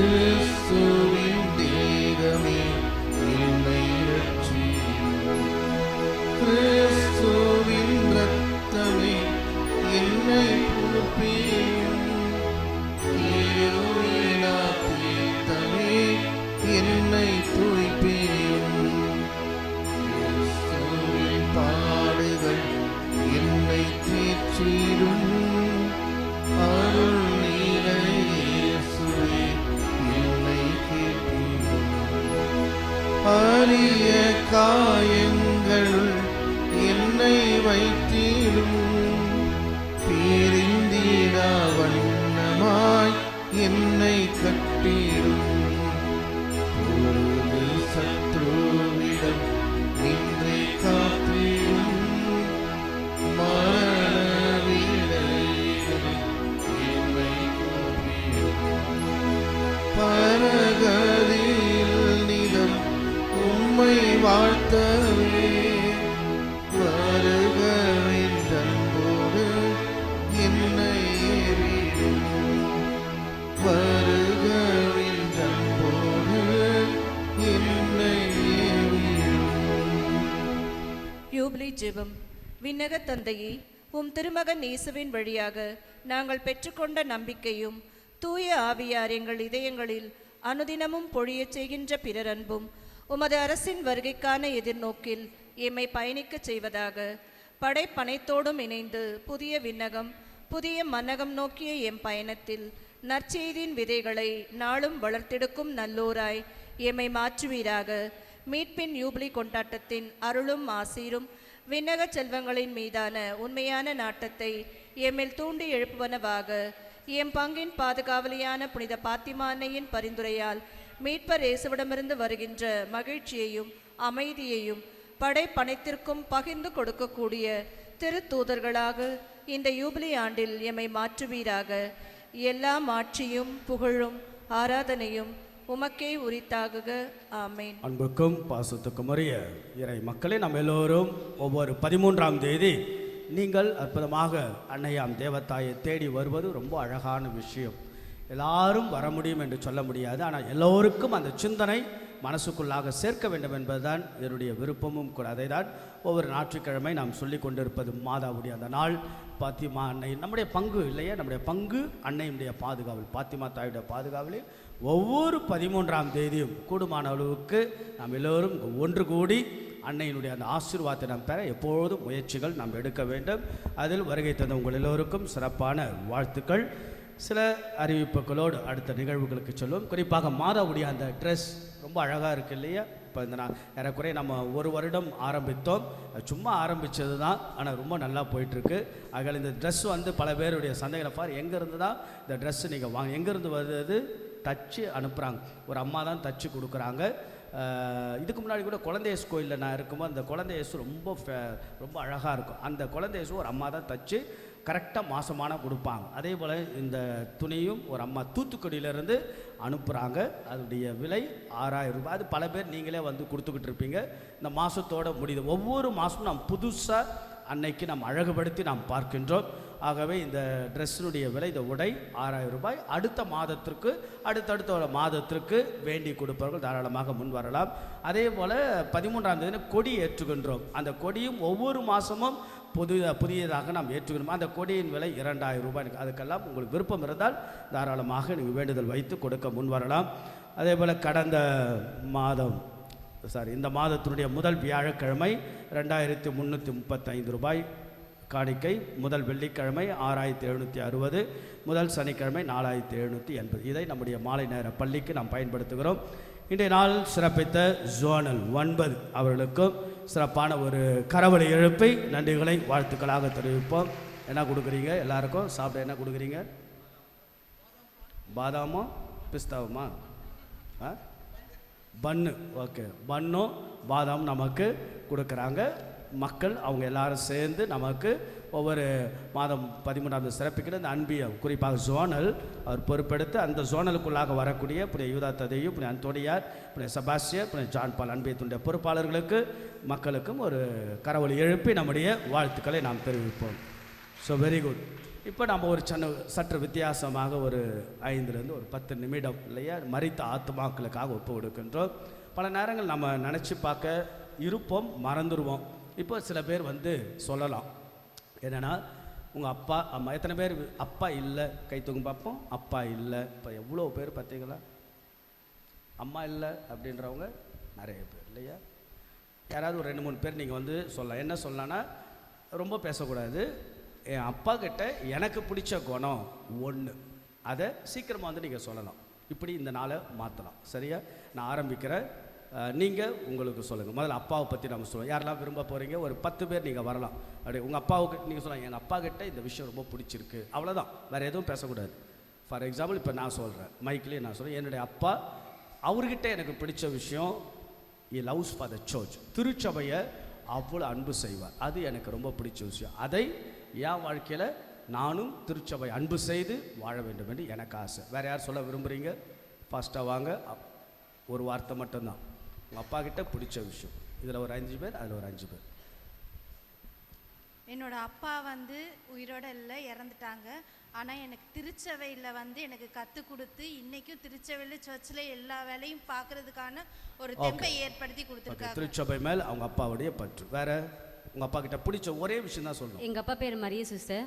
கிறிஸ்துவின் தேகமே என்னை ரட்சியும். கிறிஸ்துவின் இரத்தமே என்னை புதுப்பியும். தீருவிழா தீர்த்தமே என்னை துய்ப்பியும். கிறிஸ்துவின் பாடுகள் என்னை தேற்றிடும். அருள் நீரை இயேசுவே என்னை கேட்டிடும். அரிய காயங்கள் என்னை வைத்திடும். பிரிந்திடா வண்ணமாய் என்னை கட்டிடும். பொழுது சத்ருவிடம் நின்றே காத்திடும். மரண வீடையில் என்னை கூப்பிடும். பரகதியில் நிலம் உம்மை வாழ்த்தவே வருகவின்றன்போடு என்னை ஏறிடும். வருகவின்றன்போடு என்னை ஏறிடும். யூபிலி ஜெபம். விண்ணக தந்தையே, உம் திருமகன் இயேசுவின் வழியாக நாங்கள் பெற்றுக்கொண்ட நம்பிக்கையும் தூய ஆவியார் எங்கள் இதயங்களில் அனுதினமும் பொழியச் செய்கின்ற பிறர் அன்பும் உமது அரசின் வருகைக்கான எதிர்நோக்கில் எம்மை பயணிக்கச் செய்வதாக. படைப்பனைத்தோடும் இணைந்து புதிய விண்ணகம் புதிய மன்னகம் நோக்கிய எம் பயணத்தில் நற்செய்தியின் விதைகளை நாளும் வளர்த்தெடுக்கும் நல்லோராய் எம்மை மாற்றுவீராக. மீட்பின் யூபிலி கொண்டாட்டத்தின் அருளும் ஆசீரும் விண்ணக செல்வங்களின் மீதான உண்மையான நாட்டத்தை எம்மில் தூண்டி எழுப்புவனவாக. எம் பங்கின் பாதுகாவலியான புனித பாத்திமா அன்னையின் பரிந்துரையால் மீட்பர் இயேசுவிடமிருந்து வருகின்ற மகிழ்ச்சியையும் அமைதியையும் படைப்பனைத்திற்கும் பகிர்ந்து கொடுக்கக்கூடிய திருத்தூதர்களாக இந்த யூபிலி ஆண்டில் எம்மை மாற்றுவீராக. எல்லா ஆட்சியும் புகழும் ஆராதனையும் உமக்கே உரித்தாகுக. ஆமேன். அன்புக்கும் பாசத்துக்கும் உரிய இறை மக்களே, நம்ம எல்லோரும் ஒவ்வொரு 13ஆம் தேதி நீங்கள் அற்புதமாக அன்னையாம் தேவத்தாயை தேடி வருவது ரொம்ப அழகான விஷயம். எல்லாரும் வர முடியும் என்று சொல்ல முடியாது, ஆனால் எல்லோருக்கும் அந்த சிந்தனை மனசுக்குள்ளாக சேர்க்க வேண்டும் என்பதுதான் என்னுடைய விருப்பமும் கூட. அதை தான் ஒவ்வொரு ஞாயிற்றுக்கிழமை நாம் சொல்லி கொண்டிருப்பது. மாதாவுடைய அந்த நாள், பாத்திமா அன்னை நம்முடைய பங்கு இல்லையா, நம்முடைய பங்கு அன்னையுடைய பாதுகாவல், பாத்திமா தாயுடைய பாதுகாவலில் ஒவ்வொரு 13ஆம் தேதியும் கூடுமான அளவுக்கு நாம் எல்லோரும் ஒன்று கூடி அன்னையினுடைய அந்த ஆசீர்வாதத்தை நாம் பெற எப்பொழுதும் முயற்சிகள் நாம் எடுக்க வேண்டும். அதில் வருகை தந்த உங்கள் எல்லோருக்கும் சிறப்பான வாழ்த்துக்கள். சில அறிவிப்புகளோடு அடுத்த நிகழ்வுகளுக்கு சொல்லுவோம். குறிப்பாக மாதாவுடைய அந்த ட்ரெஸ் ரொம்ப அழகாக இருக்குது இல்லையா. இப்போ இந்த ஏறக்குறைய நம்ம ஒரு வருடம் ஆரம்பித்தோம், சும்மா ஆரம்பித்தது தான், ஆனால் ரொம்ப நல்லா போயிட்டுருக்கு. ஆக இந்த ட்ரெஸ் வந்து பல பேருடைய சந்தேகங்களை பார், எங்கேருந்து தான் இந்த ட்ரெஸ்ஸு நீங்கள் வாங்க, எங்கேருந்து வருது, தச்சு அனுப்புகிறாங்க, ஒரு அம்மா தான் தச்சு கொடுக்குறாங்க. இதுக்கு முன்னாடி கூட குழந்தையேசு கோயிலில் நான் இருக்கும்போது அந்த குழந்தையேசு ரொம்ப அழகாக இருக்கும். அந்த குழந்தையேசு ஒரு அம்மா தான் தச்சு கரெக்டாக மாதமான கொடுப்பாங்க. அதே போல் இந்த துணியும் ஒரு அம்மா தூத்துக்குடியிலேருந்து அனுப்புகிறாங்க. அதனுடைய விலை 6000 ரூபாய். அது பல பேர் நீங்களே வந்து கொடுத்துக்கிட்டு இருப்பீங்க. இந்த மாதத்தோடு முடியுது. ஒவ்வொரு மாதமும் நாம் புதுசாக அன்னைக்கு நாம் அழகுபடுத்தி நாம் பார்க்கின்றோம். ஆகவே இந்த ட்ரெஸ்ஸினுடைய விலை, இந்த உடை 6000 ரூபாய். அடுத்த மாதத்திற்கு அடுத்தடுத்த மாதத்திற்கு வேண்டி கொடுப்பவர்கள் தாராளமாக முன் வரலாம். அதே போல் 13ஆம் தேதி கொடி ஏற்றுகின்றோம். அந்த கொடியும் ஒவ்வொரு மாதமும் புதியதாக நாம் ஏற்றுக்கணும். அந்த கொடியின் விலை 2000 ரூபாய். அதுக்கெல்லாம் உங்களுக்கு விருப்பம் இருந்தால் தாராளமாக நீங்கள் வேண்டுதல் வைத்து கொடுக்க முன் வரலாம். அதே போல் கடந்த மாதம் இந்த மாதத்தினுடைய முதல் வியாழக்கிழமை 2335 ரூபாய் காணிக்கை, முதல் வெள்ளிக்கிழமை 6760, முதல் சனிக்கிழமை 4780. இதை நம்முடைய மாலை நேர பள்ளிக்கு நாம் பயன்படுத்துகிறோம். இன்றைய நாள் சிறப்பித்த ஜோனல் 9 அவர்களுக்கும் சிறப்பான ஒரு கரவொலி எழுப்பி நன்றிகளை வாழ்த்துக்களாக தெரிவிப்போம். என்ன கொடுக்குறீங்க எல்லாருக்கும் சாப்பிட? என்ன கொடுக்குறீங்க? பாதாமோ பிஸ்தாவுமா? பன்னு. ஓகே, பன்னும் பாதாம் நமக்கு கொடுக்குறாங்க மக்கள். அவங்க எல்லாரும் சேர்ந்து நமக்கு ஒவ்வொரு மாதம் 13ஆம் சிறப்பிக்கிற இந்த அன்பியம், குறிப்பாக ஜோனல் அவர் பொறுப்பெடுத்து அந்த ஜோனலுக்குள்ளாக வரக்கூடிய புனித யூதா ததேயு, புனித அந்தோனியார், புனித செபாஸ்டியர், புனித ஜான் பால் அன்பியத்தினுடைய பொறுப்பாளர்களுக்கு மக்களுக்கும் ஒரு கரவொலி எழுப்பி நம்முடைய வாழ்த்துக்களை நாம் தெரிவிப்போம். So very good. இப்போ நம்ம ஒரு சற்று வித்தியாசமாக ஒரு 5லேருந்து ஒரு 10 நிமிடம் இல்லையா மரித்த ஆத்மாக்களுக்காக ஒப்பு கொடுக்கின்றோம். பல நேரங்கள் நம்ம நினச்சி பார்க்க இருப்போம், மறந்துடுவோம். இப்போ சில பேர் வந்து சொல்லலாம் என்னென்னா, உங்கள் அப்பா அம்மா, எத்தனை பேர் அப்பா இல்லை கை தூங்க பார்ப்போம். அப்பா இல்லை. இப்போ எவ்வளோ பேர் பார்த்தீங்களா அம்மா இல்லை அப்படின்றவங்க நிறைய பேர் இல்லையா? யாராவது ஒரு 2-3 பேர் நீங்கள் வந்து சொல்லலாம். என்ன சொல்லலான்னா, ரொம்ப பேசக்கூடாது. என் அப்பா கிட்ட எனக்கு பிடிச்ச குணம் 1, அதை சீக்கிரமாக வந்து நீங்கள் சொல்லலாம். இப்படி இந்த நாளை மாற்றலாம். சரியா? நான் ஆரம்பிக்கிறேன், நீங்கள் உங்களுக்கு சொல்லுங்கள். முதல்ல அப்பாவை பற்றி நம்ம சொல்லுவோம். யாரெல்லாம் விரும்ப போகிறீங்க, ஒரு 10 பேர் நீங்கள் வரலாம். அப்படி உங்கள் அப்பாவுக்கு நீங்கள் சொல்லலாம், எங்கள் அப்பா கிட்ட இந்த விஷயம் ரொம்ப பிடிச்சிருக்கு, அவ்வளோதான், வேறு எதுவும் பேசக்கூடாது. ஃபார் எக்ஸாம்பிள் இப்போ நான் சொல்கிறேன், மைக்லேயே நான் சொல்கிறேன், என்னுடைய அப்பா அவர்கிட்ட எனக்கு பிடிச்ச விஷயம், he loves for the church, திருச்சபையை அவ்வளோ அன்பு செய்வார். அது எனக்கு ரொம்ப பிடிச்ச விஷயம். அதை என் வாழ்க்கையில் நானும் திருச்சபை அன்பு செய்து வாழ வேண்டும் என்று எனக்கு ஆசை. வேறு யார் சொல்ல விரும்புகிறீங்க? ஃபாஸ்ட்டாக வாங்க. ஒரு வார்த்தை மட்டும்தான், உங்கள் அப்பா கிட்ட பிடிச்ச விஷயம். இதில் ஒரு 5 பேர், அதில் ஒரு 5 பேர். என்னோட அப்பா வந்து உயிரோட இல்லை, இறந்துட்டாங்க. ஆனால் எனக்கு திருச்சபையில் வந்து எனக்கு கற்றுக் கொடுத்து இன்றைக்கும் திருச்சபையில் சர்ச்சில் எல்லா வேலையும் பார்க்கறதுக்கான ஒரு தெம்பை ஏற்படுத்தி கொடுத்துருக்காங்க. திருச்சபை மேல் அவங்க அப்பாவுடைய பற்று. வேற உங்கள் அப்பா கிட்ட பிடிச்ச ஒரே விஷயம் தான் சொல்லணும். எங்கள் அப்பா பேர் மரிய சிஸ்டர்.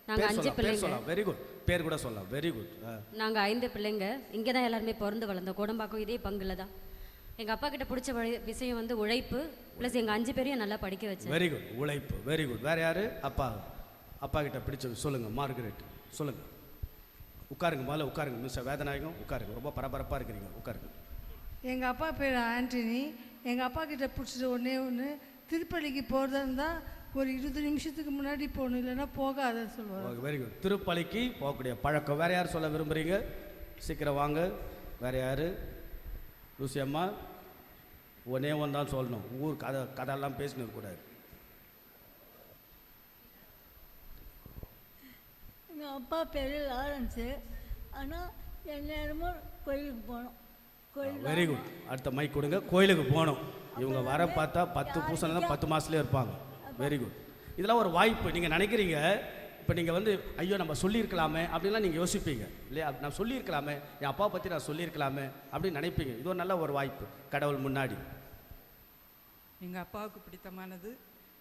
நாங்கள் 5 பிள்ளைங்க. சொல்லலாம், வெரி குட். பேர் கூட சொல்லலாம், வெரி குட். நாங்கள் 5 பிள்ளைங்க. இங்கே தான் எல்லாருமே பிறந்து வளர்ந்தோம். கோடம்பாக்கம் இதே பங்கில் தான். எங்கள் அப்பா கிட்ட பிடிச்ச விஷயம் வந்து உழைப்பு, ப்ளஸ் எங்கள் 5 பேரையும் நல்லா படிக்க வச்சேன். வெரி குட், உழைப்பு, வெரி குட். வேறு யார்? அப்பா கிட்ட பிடிச்ச சொல்லுங்கள். மார்கரெட் சொல்லுங்கள். உட்காருங்க, முதல்ல உட்காருங்க. மிஸ்டர் வேதநாயகம் உட்காருங்க, ரொம்ப பரபரப்பாக இருக்கிறீங்க, உட்காருங்க. எங்கள் அப்பா பேர் ஆண்டனி. எங்கள் அப்பா கிட்ட பிடிச்சது ஒன்றே ஒன்று, திருப்பள்ளிக்கு போகிறதா இருந்தால் ஒரு 20 நிமிஷத்துக்கு முன்னாடி போகணும், இல்லைன்னா போகாத சொல்லுவாங்க. Very good. திருப்பலிக்கு போகக்கூடிய பழக்கம். வேறு யார் சொல்ல விரும்புகிறீங்க? சீக்கிரம் வாங்க. வேறு யார்? லூசி அம்மா, ஒன்னே ஒன்று தான் சொல்லணும், ஊர் கதையெல்லாம் பேசினு இருக்கக்கூடாது. எங்கள் அப்பா பேர் லாரன்ஸு. ஆனால் எந்நேரமும் கோயிலுக்கு போகணும். Very good. அடுத்த மைக் கொடுங்க. கோயிலுக்கு போகணும். இவங்க வர பார்த்தா 10 பூசணம் தான் 10 மாதத்துலேயே இருப்பாங்க. Very good. இதெல்லாம் ஒரு வாய்ப்பு. நீங்கள் நினைக்கிறீங்க, இப்போ நீங்கள் வந்து ஐயோ நம்ம சொல்லியிருக்கலாமே அப்படின்லாம் நீங்கள் யோசிப்பீங்க இல்லையா? நான் சொல்லியிருக்கலாமே, என் அப்பா பற்றி நான் சொல்லியிருக்கலாமே அப்படின்னு நினைப்பீங்க. இது ஒரு நல்ல ஒரு வாய்ப்பு கடவுள் முன்னாடி. எங்கள் அப்பாவுக்கு பிடித்தமானது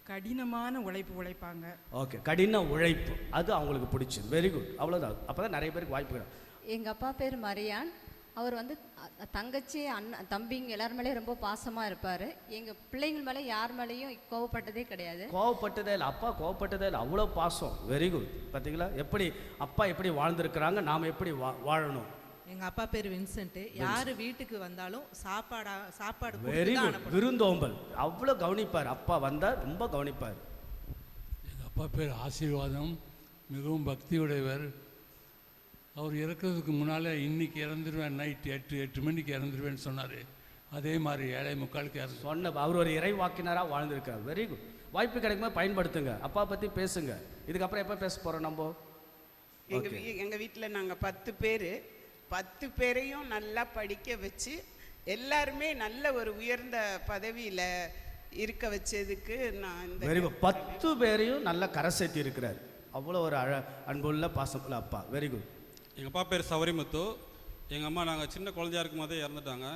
கடினமான உழைப்பாங்க. ஓகே, கடின உழைப்பு, அது அவங்களுக்கு பிடிச்சது. Very good. அவ்வளோதான். அப்போ தான் நிறைய பேருக்கு வாய்ப்பு கிடைக்கும். எங்கள் அப்பா பேர் மரியான். அவர் வந்து தங்கச்சி, அண்ணன், தம்பிங்க எல்லார் மேலேயும் ரொம்ப பாசமாக இருப்பார். எங்கள் பிள்ளைங்கள் மேலே யார் மேலேயும் கோவப்பட்டதே கிடையாது. கோவப்பட்டதே இல்லை. அப்பா கோவப்பட்டதே இல்லை, அவ்வளோ பாசம். Very good. பார்த்தீங்களா எப்படி அப்பா எப்படி வாழ்ந்துருக்குறாங்க, நாம் எப்படி வாழணும். எங்கள் அப்பா பேர் வின்சென்ட்டு. யார் வீட்டுக்கு வந்தாலும் சாப்பாடு வெரி குட். விருந்தோம்பல் அவ்வளோ கவனிப்பார். அப்பா வந்தால் ரொம்ப கவனிப்பார். எங்கள் அப்பா பேர் ஆசீர்வாதம். மிகவும் பக்தியுடையவர். அவர் இறக்கிறதுக்கு முன்னால் இன்றைக்கி இறந்துருவேன், நைட்டு 8 மணிக்கு இறந்துருவேன்னு சொன்னார். அதே மாதிரி 7:45 சொன்ன அவர் ஒரு இறை வாக்கினராக வாழ்ந்துருக்கார். Very good. வாய்ப்பு கிடைக்கும்போது பயன்படுத்துங்க. அப்பா பற்றி பேசுங்க. இதுக்கப்புறம் எப்போ பேச போகிறோம் நம்ம? எங்கள் வீட்டில் நாங்கள் 10 பேர். 10 பேரையும் நல்லா படிக்க வச்சு எல்லாருமே நல்ல ஒரு உயர்ந்த பதவியில் இருக்க வச்சதுக்கு நான் இந்த வெரி குட். 10 பேரையும் நல்லா கரை சேர்த்தி இருக்கிறார். அவ்வளோ ஒரு அன்புள்ள பாசமுள்ள அப்பா. Very good. எங்கள் அப்பா பேர் சவரிமுத்து. எங்கள் அம்மா நாங்கள் சின்ன குழந்தையா இருக்கும் போதே இறந்துட்டாங்க.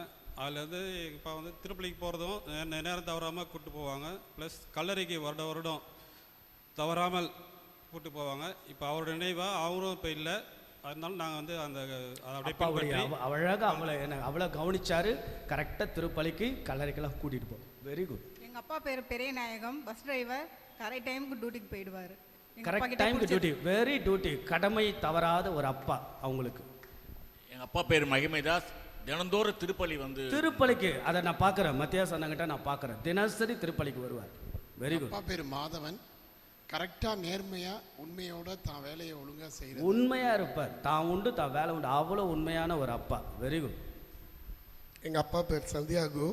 அதுலேருந்து எங்கள் அப்பா வந்து திருப்பலிக்கு போகிறதும் நேரம் தவறாமல் கூப்பிட்டு போவாங்க. ப்ளஸ் கல்லறைக்கு வருடம் தவறாமல் கூப்பிட்டு போவாங்க. இப்போ அவரோட நினைவாக அவரும் இப்போ இல்லை. அதனால நாங்கள் வந்து அந்த அழகாக அவ்வளோ கவனிச்சாரு. கரெக்டாக திருப்பலிக்கு கல்லறைக்கெல்லாம் கூட்டிகிட்டு போவோம். Very good. எங்கள் அப்பா பேர் பெரிய நாயகம், பஸ் டிரைவர். கரெக்ட் டைமுக்கு டியூட்டிக்கு போயிடுவார். கரெக்ட் டைமுக்கு டியூட்டி, வெரி டியூட்டி, கடமை தவறாத ஒரு அப்பா அவங்களுக்கு. எங்கள் அப்பா பேர் மகிமைதாஸ். தினந்தோறும் திருப்பலி வந்து திருப்பலிக்கு அதை நான் பார்க்குறேன். மத்தியாஸ் அண்ணங்கிட்ட நான் பார்க்குறேன், தினசரி திருப்பலிக்கு வருவார். Very good. அப்பா பேர் மாதவன். கரெக்டாக நேர்மையாக உண்மையோட தான் வேலையை ஒழுங்காக செய்கிறார். உண்மையாக இருப்பார். தான் உண்டு தான் வேலை உண்டு, அவ்வளோ உண்மையான ஒரு அப்பா. Very good. எங்கள் அப்பா பேர் சந்தியாகு.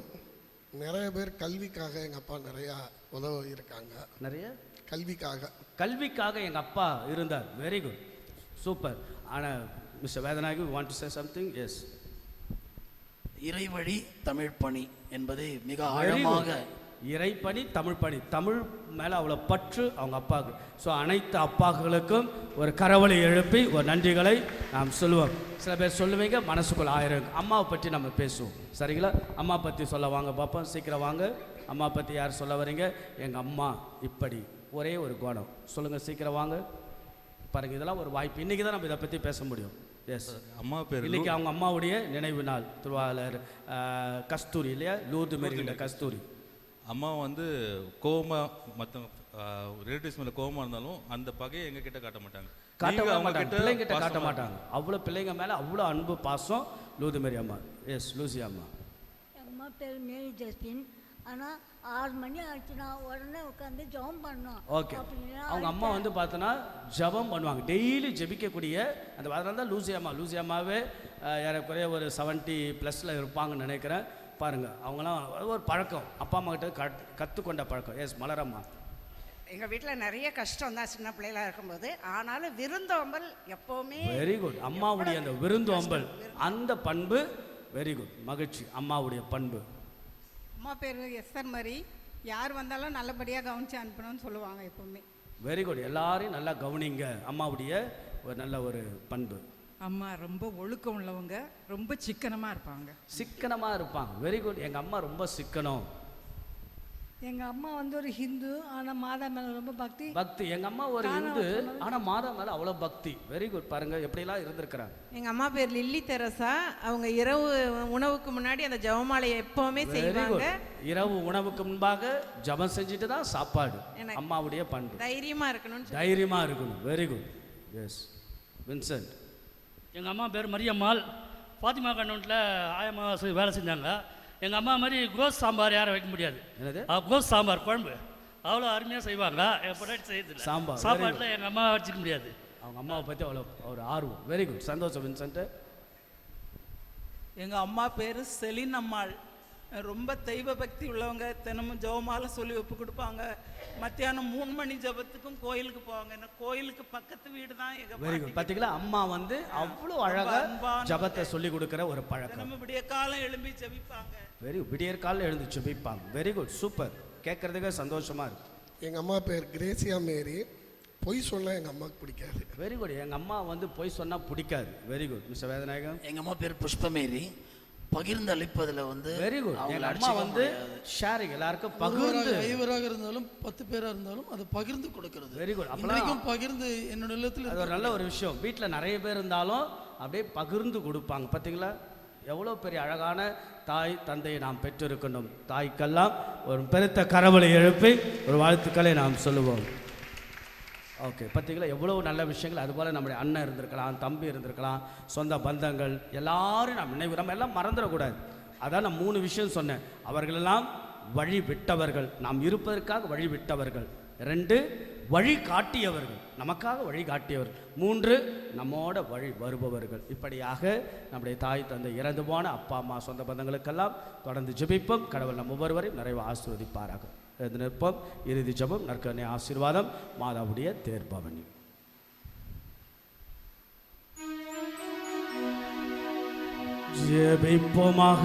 நிறைய பேர் கல்விக்காக எங்கள் அப்பா நிறையா உதவி இருக்காங்க. நிறைய கல்விக்காக எங்கள் அப்பா இருந்தார். Very good, super. ஆனால் mister Vedanayagi, you want to say something? Yes. இறைவழி தமிழ் பணி என்பதை மிக ஆழமாக இறைப்பணி, தமிழ் பணி, தமிழ் மேலே அவ்வளோ பற்று அவங்க அப்பாவுக்கு. ஸோ அனைத்து அப்பாக்களுக்கும் ஒரு கரவொலி எழுப்பி ஒரு நன்றிகளை நாம் சொல்லுவோம். சில பேர் சொல்லுவீங்க, மனசுக்குள்ள ஆயிரம். அம்மாவை பற்றி நம்ம பேசுவோம், சரிங்களா? அம்மா பற்றி சொல்ல வாங்க பார்ப்போம், சீக்கிரம் வாங்க. அம்மா பற்றி யார் சொல்ல வரீங்க? எங்கள் அம்மா இப்படி ஒரே ஒரு குணம் சொல்லுங்கள், சீக்கிரம் வாங்க. பாருங்கள், இதெல்லாம் ஒரு வாய்ப்பு. இன்றைக்கி தான் நம்ம இதை பற்றி பேச முடியும். எஸ், அம்மா பேர் இன்றைக்கி அவங்க அம்மாவுடைய நினைவு நாள். திருவாளர் கஸ்தூரி இல்லையா, லூர்து மேரிகிட்ட கஸ்தூரி அம்மா வந்து கோவமா மற்ற ரிலேட்டிவ்ஸ் மேலே கோவமாக இருந்தாலும் அந்த பகையை எங்ககிட்ட காட்ட மாட்டாங்க, பிள்ளைங்கிட்ட காட்ட மாட்டாங்க. அவ்வளோ பிள்ளைங்க மேலே அவ்வளோ அன்பு பாசம் லூர்து மேரி அம்மா. எஸ், லூசி அம்மா. அம்மா பேர் மேரி ஜஸ்டின். ஆனால் 6 மணி ஆச்சுன்னா உடனே உட்காந்து ஜெபம் பண்ணோம். ஓகே, அவங்க அம்மா வந்து பார்த்தோன்னா ஜெபம் பண்ணுவாங்க, டெய்லி ஜெபிக்கக்கூடிய அந்த. அதனால தான் லூசி அம்மா. லூசி அம்மாவே ஏறக்குறைய ஒரு 70+ இருப்பாங்கன்னு நினைக்கிறேன். பாருங்கள், அவங்களாம் ஒரு பழக்கம், அப்பா அம்மா கிட்ட கற்றுக்கொண்ட பழக்கம். எஸ், மலரம்மா. எங்கள் வீட்டில் நிறைய கஷ்டம் தான் சின்ன பிள்ளைகளாக இருக்கும்போது. ஆனாலும் விருந்தோம்பல் எப்போவுமே வெரி குட். அம்மாவுடைய அந்த விருந்தோம்பல், அந்த பண்பு வெரி குட், மகிழ்ச்சி. அம்மாவுடைய பண்பு. அம்மா பேர் எஸ்ஆர் மாதிரி. யார் வந்தாலும் நல்லபடியாக கவனித்து அனுப்பணும்னு சொல்லுவாங்க எப்போவுமே. Very good. எல்லாரையும் நல்லா கவனிங்க, அம்மாவுடைய ஒரு நல்ல ஒரு பண்பு. அம்மா ரொம்ப ஒழுக்கம் உள்ளவங்க, ரொம்ப சிக்கனமாக இருப்பாங்க. சிக்கனமாக இருப்பாங்க, வெரி குட். எங்கள் அம்மா ரொம்ப சிக்கனம். எங்கள் அம்மா வந்து ஒரு ஹிந்து, ஆனால் மாதா மேலே ரொம்ப பக்தி. எங்கள் அம்மா ஒரு ஹிந்து, ஆனால் மாதா மேலே அவ்வளோ பக்தி. Very good. பாருங்கள் எப்படிலாம் இருந்திருக்கிறாங்க. எங்கள் அம்மா பேர் லில்லி தெரசா. அவங்க இரவு உணவுக்கு முன்னாடி அந்த ஜெபமாலையை எப்போவுமே செய்வாங்க. இரவு உணவுக்கு முன்பாக ஜெபம் செஞ்சுட்டு தான் சாப்பாடு. அம்மாவுடைய பண்பு. தைரியமாக இருக்கணும். தைரியமாக இருக்கணும். Very good. Yes, Vincent. எங்கள் அம்மா பேர் மரியம்மாள். ஃபாத்திமா கன்வென்ட்டில் ஆயம்மா வேலை செஞ்சாங்க. எங்கள் அம்மா மாதிரி கோஸ் சாம்பார் யாரும் வைக்க முடியாது. என்னது? கோஸ் சாம்பார் குழம்பு அவ்வளோ அருமையாக செய்வாங்க. பொட்டாட்டி செய்யறதில்ல. சாப்பாட்டில் எங்கள் அம்மா வச்சுக்க முடியாது. அவங்க அம்மாவை பற்றி அவ்வளோ ஒரு ஆர்வம். Very good. சந்தோஷம் வின்சென்ட். எங்கள் அம்மா பேர் செலின் அம்மாள். ரொம்ப தெய்வ பக்தி உள்ளவங்க. தினமும் ஜெபமாலை சொல்லி ஒப்பு கொடுப்பாங்க. மத்தியானம் 3 மணி ஜெபத்துக்கும் கோயிலுக்கு போவாங்க. என்ன கோயிலுக்கு பக்கத்து வீடு தான் எங்கள். Very good. பார்த்தீங்களா, அம்மா வந்து அவ்வளோ அழகாக ஜெபத்தை சொல்லி கொடுக்குற ஒரு பழக்கம். நம்ம விடிய காலம் எழும்பி ஜெபிப்பாங்க. Very good. விடியற் காலில் எழுந்து ஜெபிப்பாங்க. Very good, super. கேட்குறதுக்கு சந்தோஷமாக இருக்கு. எங்கள் அம்மா பேர் கிரேசியா மேரி. பொய் சொன்னால் எங்கள் அம்மாவுக்கு பிடிக்காது. Very good. எங்கள் அம்மா வந்து பொய் சொன்னால் பிடிக்காது. Very good. மிஸ்டர் வேதநாயகம். எங்கள் அம்மா பேர் புஷ்பமேரி. பகிர்ந்து அளிப்பதில் வந்து வெரி குட். எங்கள் அம்மா வந்து ஷேரிங், எல்லாருக்கும் பகிர்ந்து. 5 இருந்தாலும் 10 பேராக இருந்தாலும் அதை பகிர்ந்து கொடுக்கறது. Very good. அப்போ பகிர்ந்து என்னோட இல்லத்தில் அது ஒரு நல்ல ஒரு விஷயம். வீட்டில் நிறைய பேர் இருந்தாலும் அப்படியே பகிர்ந்து கொடுப்பாங்க. பார்த்தீங்களா, எவ்வளோ பெரிய அழகான தாய் தந்தையை நாம் பெற்றிருக்கணும். தாய்க்கெல்லாம் ஒரு பெருத்த கரவொலி எழுப்பி ஒரு வாழ்த்துக்களை நாம் சொல்லுவோம். ஓகே, பார்த்தீங்களா எவ்வளோ நல்ல விஷயங்கள். அதுபோல் நம்முடைய அண்ணன் இருந்திருக்கலாம், தம்பி இருந்திருக்கலாம், சொந்த பந்தங்கள் எல்லாரும் நம்ம எல்லாம் மறந்துடக்கூடாது. அதான் நான் 3 விஷயம் சொன்னேன். அவர்களெல்லாம் வழி விட்டவர்கள், நாம் இருப்பதற்காக வழி விட்டவர்கள். 2, வழி காட்டியவர்கள், நமக்காக வழி காட்டியவர்கள். 3, நம்மோட வழி வருபவர்கள். இப்படியாக நம்முடைய தாய் தந்தை இறந்து போன அப்பா அம்மா சொந்த பந்தங்களுக்கெல்லாம் தொடர்ந்து ஜெபிப்போம். கடவுள் நம் ஒவ்வொருவரையும் நிறைவு ஆசீர்வதிப்பாராக. எழுந்து நிற்போம். இறுதி ஜெபம், நற்கருணை ஆசீர்வாதம், மாதாவுடைய தேர்பவனி. ஜெபிப்போமாக.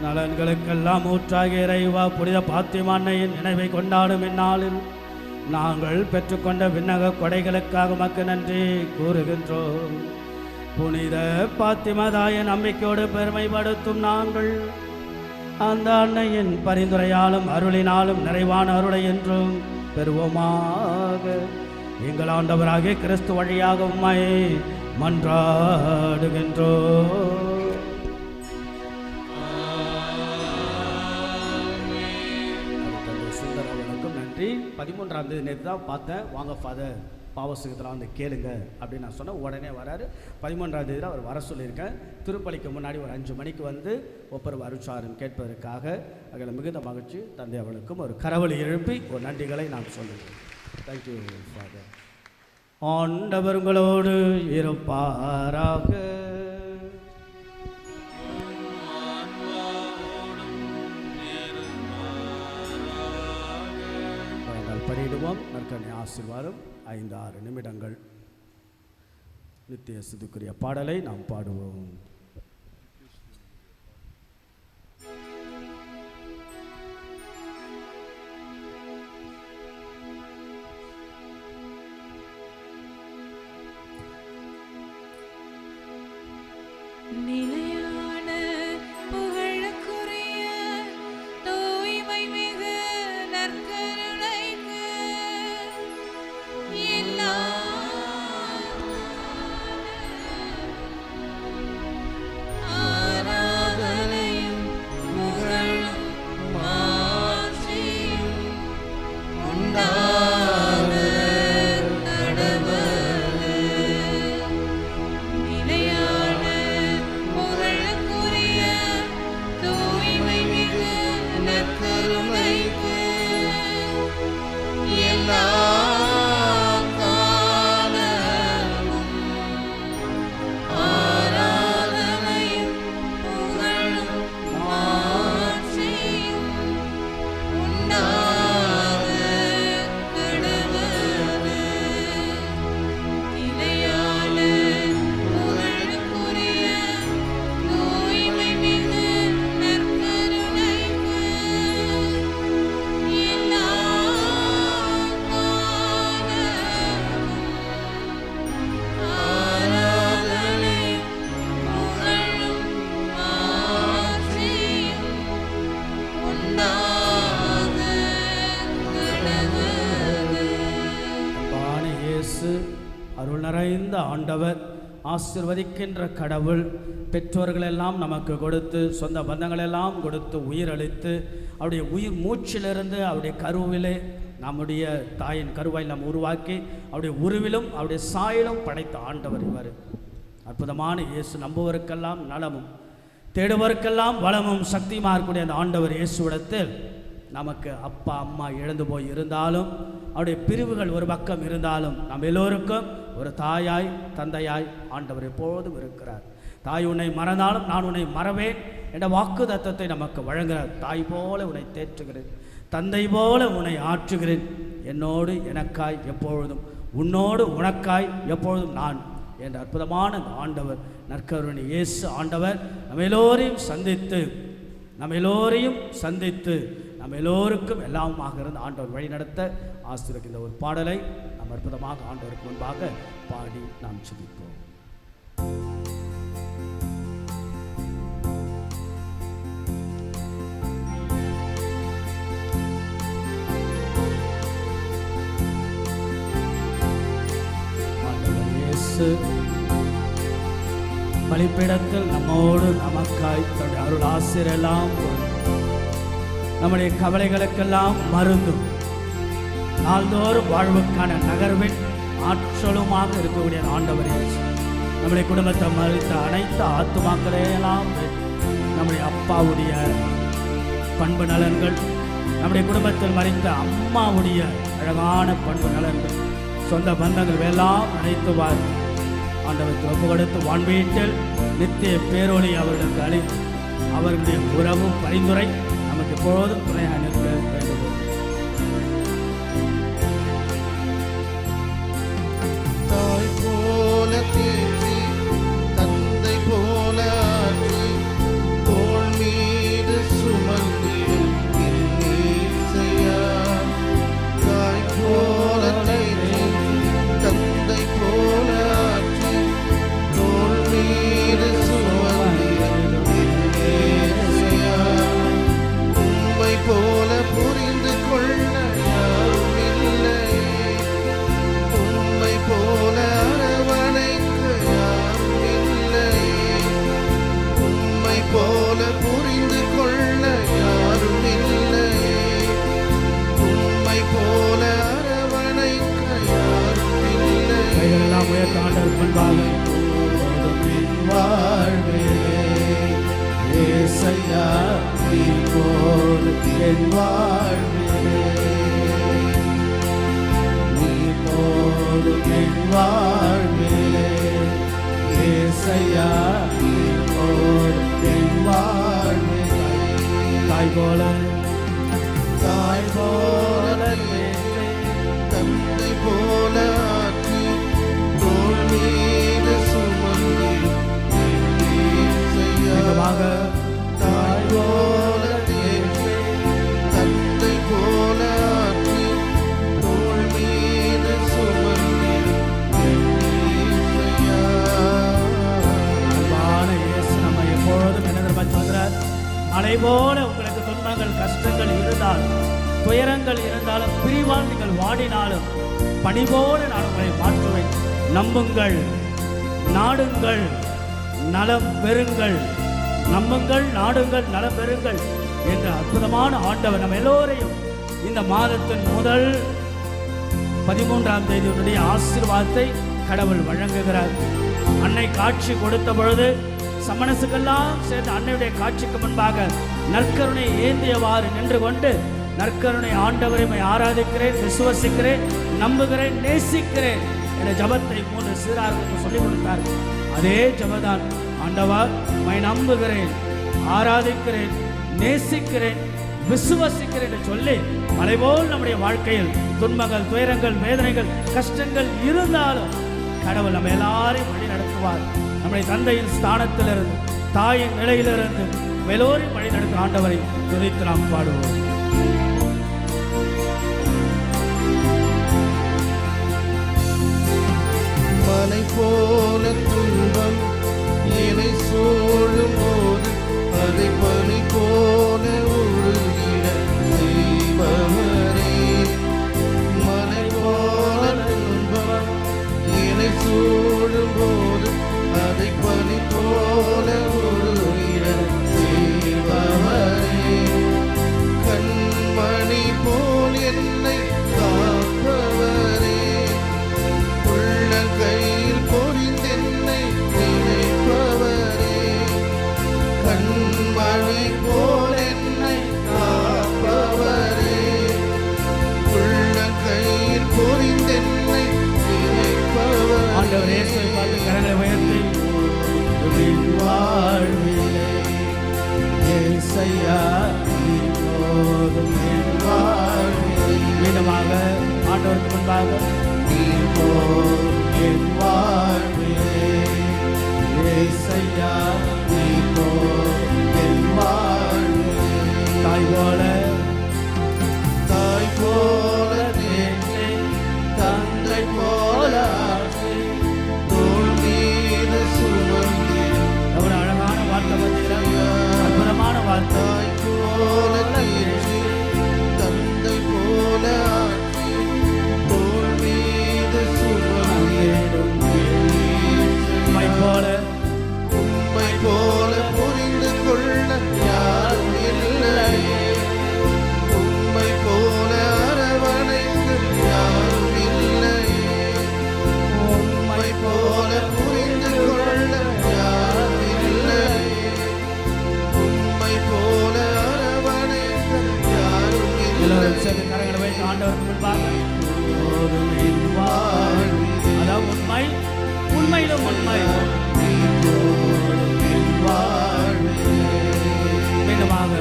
நலன்களுக்கெல்லாம் ஊற்றாகிய இறைவா, புனித பாத்திமா அன்னையின் நினைவை கொண்டாடும் இந்நாளில் நாங்கள் பெற்றுக்கொண்ட விண்ணக கொடைகளுக்காக உமக்கு நன்றி கூறுகின்றோம். புனித பாத்திமா தாயின் நம்பிக்கையோடு பெருமைப்படுத்தும் நாங்கள் அந்த அன்னையின் பரிந்துரையாலும் அருளினாலும் நிறைவான அருளை என்றும் பெறுவோமாக. எங்கள் ஆண்டவராகிய கிறிஸ்து வழியாக உம்மை மன்றாடுகின்றோம். சுந்தர் அவர்களுக்கும் நன்றி. 13ஆம் தேதி நேற்று தான் பார்த்தேன். வாங்க ஃபாதர் பாவசுகத்தில் வந்து கேளுங்க அப்படின்னு நான் சொன்னேன். உடனே வராரு. 13ஆம் தேதி அவர் வர சொல்லியிருக்கேன். திருப்பலிக்கு முன்னாடி ஒரு 5 மணிக்கு வந்து ஒவ்வொரு அருட்சாரம் கேட்பதற்காக. அதில் மிகுந்த மகிழ்ச்சி. தந்தை அவளுக்கும் ஒரு கரவொலி எழுப்பி ஒரு நன்றிகளை நாம் சொல்லுவோம். Thank you father. ஆண்டவர் உங்களோடு இருப்பாராக. படியிடுவோம். நற்கருணை ஆசீர்வாதம். 5-6 நிமிடங்கள் நித்திய ஸ்துதிக்குரிய பாடலை நாம் பாடுவோம். நிலையான புகழுக்குரிய தூய்மை மிகு நற்கருணைக்கு எல்லா ஆராதனையும் புகழும் மாட்சியும் உண்டாக கடவது. நிலையான புகழுக்குரிய தூய்மை மிகு நற்கருணைக்கு எல்லா காலமும் ஆராதனையும் புகழும் மாட்சியும் உண்டாக கடவது. நிலையான புகழுக்குரிய தூய்மை மிகு நற்கருணைக்கு எல்லா ஆராதனையும் புகழும் மாட்சியும் உண்டாக கடவது. அன்பான இயேசு, அருள் நிறைந்த ஆண்டவர், ஆசீர்வதிக்கின்ற கடவுள், பெற்றோர்களெல்லாம் நமக்கு கொடுத்து, சொந்த பந்தங்களெல்லாம் கொடுத்து, உயிரளித்து, அவருடைய உயிர் மூச்சிலிருந்து அவருடைய கருவிலே நம்முடைய தாயின் கருவாயில் நாம் உருவாக்கி அவருடைய உருவிலும் அவருடைய சாயலும் படைத்த ஆண்டவர் இவர். அற்புதமான இயேசு நம்புவருக்கெல்லாம் நலமும் தேடுவருக்கெல்லாம் வளமும் சக்தியுமாக இருக்கக்கூடிய அந்த ஆண்டவர் இயேசுவிடத்தில் நமக்கு அப்பா அம்மா இழந்து போய் இருந்தாலும், அவருடைய பிரிவுகள் ஒரு பக்கம் இருந்தாலும், நம் எல்லோருக்கும் ஒரு தாயாய் தந்தையாய் ஆண்டவர் எப்போதும் இருக்கிறார். தாய் உன்னை மறந்தாலும் நான் உன்னை மறவேன் என்ற வாக்கு தத்தத்தை நமக்கு வழங்குகிறார். தாய் போல உன்னை தேற்றுகிறேன், தந்தை போல உன்னை ஆற்றுகிறேன், என்னோடு எனக்காய் எப்பொழுதும், உன்னோடு உனக்காய் எப்பொழுதும் நான் என்ற அற்புதமான அந்த ஆண்டவர், நற்கருணை இயேசு ஆண்டவர் நம்ம எல்லோரையும் சந்தித்து நம்ம எல்லோருக்கும் எல்லாமாக இருந்து ஆண்டவர் வழி நடத்த ஆசீர்வதிக்கின்ற ஒரு பாடலை நாம் அற்புதமாக ஆண்டவருக்கு முன்பாக பாடி நாம் ஜெபிப்போம். ஆண்டவர் இயேசு பலிபீடத்தில் நம்மோடு நமக்காய் தன்னுடைய அருள் ஆசீரெல்லாம் நம்முடைய கவலைகளுக்கெல்லாம் மருந்தும் நாள்தோறும் வாழ்வுக்கான நகர்வின் ஆற்றலுமாக இருக்கக்கூடிய ஆண்டவர் இயேசு நம்முடைய குடும்பத்தை மறித்த அனைத்து ஆத்துமாக்களையெல்லாம் நம்முடைய அப்பாவுடைய பண்பு நலன்கள், நம்முடைய குடும்பத்தில் மறித்த அம்மாவுடைய அழகான பண்பு நலன்கள், சொந்த பந்தங்கள் எல்லாம் அனைத்து ஆண்டவருக்கு ஒப்பு கொடுத்து வான்வீட்டில் நித்திய பேரொளி அவர்களுக்கு அளித்து அவர்களுடைய உறவு பரிந்துரை நமக்கு எப்போதும் துணையாக நிற்க வேண்டும். தாய் போல தேற்றி தந்தை போல ஆற்றி தோள் மீது சுமந்திடும் இன்னிசையா. தாய் போல தேற்றி தந்தை போல ஆற்றி தோள் மீது சுமந்திடும் இன்னிசையா. உம்மை போல புரிந்து கொள்ள யாரும் இல்லை, உம்மை போல அரவணைக்க யாரும் இல்லை, உம்மை போல புரிந்து கொள்ள யாரும் இல்லை, உம்மை போல அரவணைக்க யாரும் இல்லை. கைகளெல்லாம் உயர்த்த ஆண்டவர் முன்பாக வாழ்விலே ஏசையா நீ போது என் வாழ்விலே, நீ போது என் வாழ்விலே ஏசையா நீ போது என் வாழ்விலே. தாய் போல தந்தை போல ஆற்றி தோள் மீது சுமந்து தாய் போல தேற்றி தந்தை போல ஆற்றி தோள் மீது சுமந்து அன்பான இயேசு மலை போல உங்களுக்கு துன்பங்கள் கஷ்டங்கள் இருந்தாலும் துயரங்கள் இருந்தாலும் பிரிவால் நீங்கள் வாடினாலும் பனி போல நான் உங்களை மாற்றுவேன். நம்புங்கள், நாடுங்கள், நலம் பெறுங்கள். நம்புங்கள், நாடுங்கள், நலம் பெறுங்கள் என்ற அற்புதமான ஆண்டவர் நம்ம எல்லோரையும் இந்த மாதத்தின் முதல் 13ஆம் தேதியுடைய ஆசீர்வாதத்தை கடவுள் வழங்குகிறார். அன்னை காட்சி கொடுத்த பொழுது சமணசுக்கெல்லாம் சேர்ந்து அன்னையுடைய காட்சிக்கு முன்பாக நற்கருணை ஏந்தியவாறு நின்று கொண்டு, நற்கருணை ஆண்டவரை ஆராதிக்கிறேன், விசுவசிக்கிறேன், நம்புகிறேன், நேசிக்கிறேன் என்ற ஜபத்தை 3 சிறார்களுக்கு சொல்லிக் கொடுத்தார். அதே ஜபதான், ஆண்டவர் உம்மை நம்புகிறேன், ஆராதிக்கிறேன், நேசிக்கிறேன், விசுவசிக்கிறேன் என்று சொல்லி மலைபோல் நம்முடைய வாழ்க்கையில் துன்பங்கள், துயரங்கள், வேதனைகள், கஷ்டங்கள் இருந்தாலும் கடவுள் நம்ம எல்லாரையும் வழி நடத்துவார். நம்முடைய தந்தையின் ஸ்தானத்திலிருந்து, தாயின் நிலையிலிருந்து எல்லோரையும் வழி நடத்தும் ஆண்டவரை துதித்து நாம் பாடுவோம். மலை போல துன்பம் என்னை சூழும் போது அதை பனி போல உருகிட செய்பவரே. மலை போல துன்பம் என்னை சூழும் போது அதை பனி போல உருகிட செய்பவரே. கண்மணி போல் என்னை காப்பவரே. கையில் பொறிந்தென்னை நினைப்பவரே. கண்மணி போல் என்னை காப்பவரே. உள்ள கையில் பொறிந்தென்னை நினைப்பவரே. ஆண்டவர் இயேசுவை பார்த்து கரங்களை உயர்த்தி, வாழ்விலே இயேசையா நீ போதும் என் வாழ்விலே. மீண்டுமாக ஆண்டவருக்கு முன்பாக, நீ போதும் என் வாழ்விலே இயேசையா நீ போதும் என் வாழ்விலே. தாய் போல தேற்றி, தந்தை போல ஆற்றி, தோள் மீது சுமந்து. ஒரு அழகான வார்த்தை பார்த்தீங்களா? அற்புதமான வார்த்தை. தாய் போல தேற்றி, தந்தை போல ஆற்றி, தோள் மீது சுமந்திடும். உம்மை போல புரிந்து கொள்ள யாரும் இல்லையே. உம்மை போல அரவணைத்து யாரும் இல்லையே. உம்மை போல புரிந்து கொள்ள யாரும் இல்லையே. உம்மை போல அரவணைத்து யாரும் எல்லோரும் சேர்ந்து கரங்களை வைத்து ஆண்டவருக்கு முன்பாக, அதான் உண்மை, உண்மையிலும் உண்மை. மீண்டுமாக,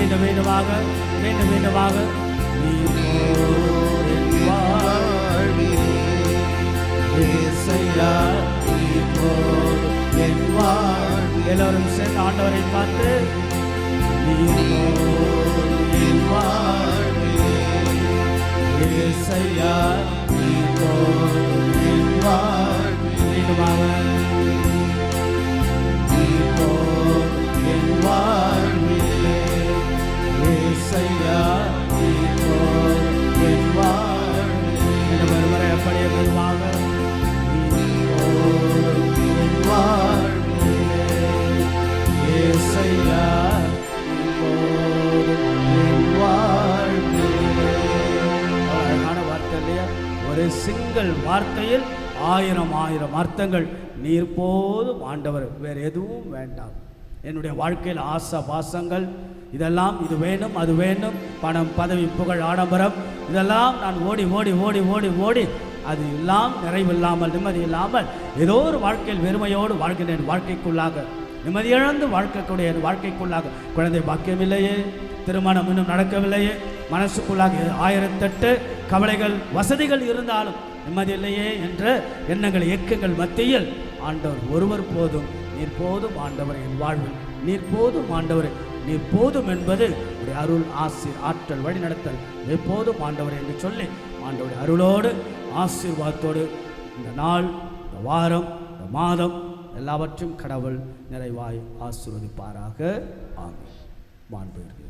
மீண்டும் மீண்டுமாக, மீண்டும் மீண்டுமாக, எல்லோரும் சேர்ந்து ஆண்டவரை பார்த்து, அப்படியே மெதுவாக, ஒரு சிங்கிள் வார்த்தையில் 1000 அர்த்தங்கள். நீர் போதும் ஆண்டவர், வேறு எதுவும் வேண்டாம். என்னுடைய வாழ்க்கையில் ஆசை பாசங்கள் இதெல்லாம், இது வேணும் அது வேணும், பணம் பதவி புகழ் ஆடம்பரம், இதெல்லாம் நான் ஓடி ஓடி ஓடி ஓடி ஓடி அது எல்லாம் நிறைவில்லாமல் நிம்மதி இல்லாமல் ஏதோ ஒரு வாழ்க்கையில் வெறுமையோடு வாழ்கிறேன். வாழ்க்கைக்குள்ளாக நிம்மதியிழந்து வாழ்க்கக்கூடிய என் வாழ்க்கைக்குள்ளாக குழந்தை பாக்கியம் இல்லையே, திருமணம் இன்னும் நடக்கவில்லையே, மனசுக்குள்ளாக 1008 கவலைகள் வசதிகள் இருந்தாலும் நிம்மதி இல்லையே என்ற எண்ணங்கள் இயக்கங்கள் மத்தியில் ஆண்டவர் ஒருவர் போதும், நீர் போதும் ஆண்டவர் என் வாழ்வில், நீர் போதும் ஆண்டவர், நீர் போதும் என்பது ஆண்டவருடைய அருள் ஆசீர் ஆற்றல் வழிநடத்தல் எப்போதும் ஆண்டவர் என்று சொல்லி ஆண்டவருடைய அருளோடு ஆசீர்வாதத்தோடு இந்த நாள், இந்த வாரம், இந்த மாதம் எல்லாவற்றையும் கடவுள் நிறைவாய் ஆசீர்வதிப்பாராக. ஆமென். மாண்பு இருக்கிறது.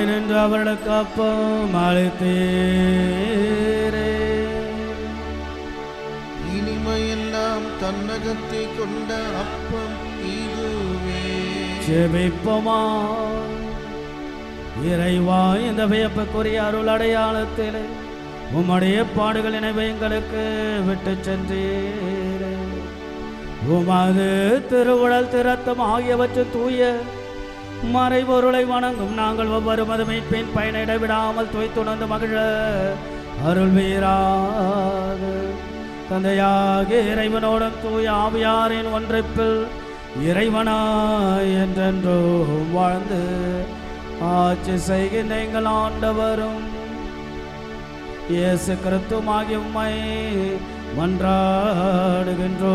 நின்று அவர்களுக்கு அப்பம் அளித்தீரே. இனிமையெல்லாம் தன்னகத்தை கொண்ட அப்பம் இதுவே. ஜெபிப்போமா. இறைவா, இந்த வியப்புக்குரிய அருள் அடையாளத்திலே உம்முடைய பாடுகள் நினைவை எங்களுக்கு விட்டு சென்றீரே. உமது திருவுடல் திரத்தம் ஆகியவற்றை தூய மறைபொருளை வணங்கும் நாங்கள் ஒவ்வொரு மதுமைப்பின் பயனை இடைவிடாமல் துய்த்துணர்ந்து மகிழ அருள் வீராக. தந்தையாகிய இறைவனோடும் தூய ஆவியாரின் ஒன்றிப்பில் இறைவனாய் என்றென்றும் வாழ்ந்து ஆட்சி செய்கின்ற எங்கள் ஆண்டவரும் இயேசு கிறிஸ்துவாகிய உம்மை மன்றாடுகின்றோம்.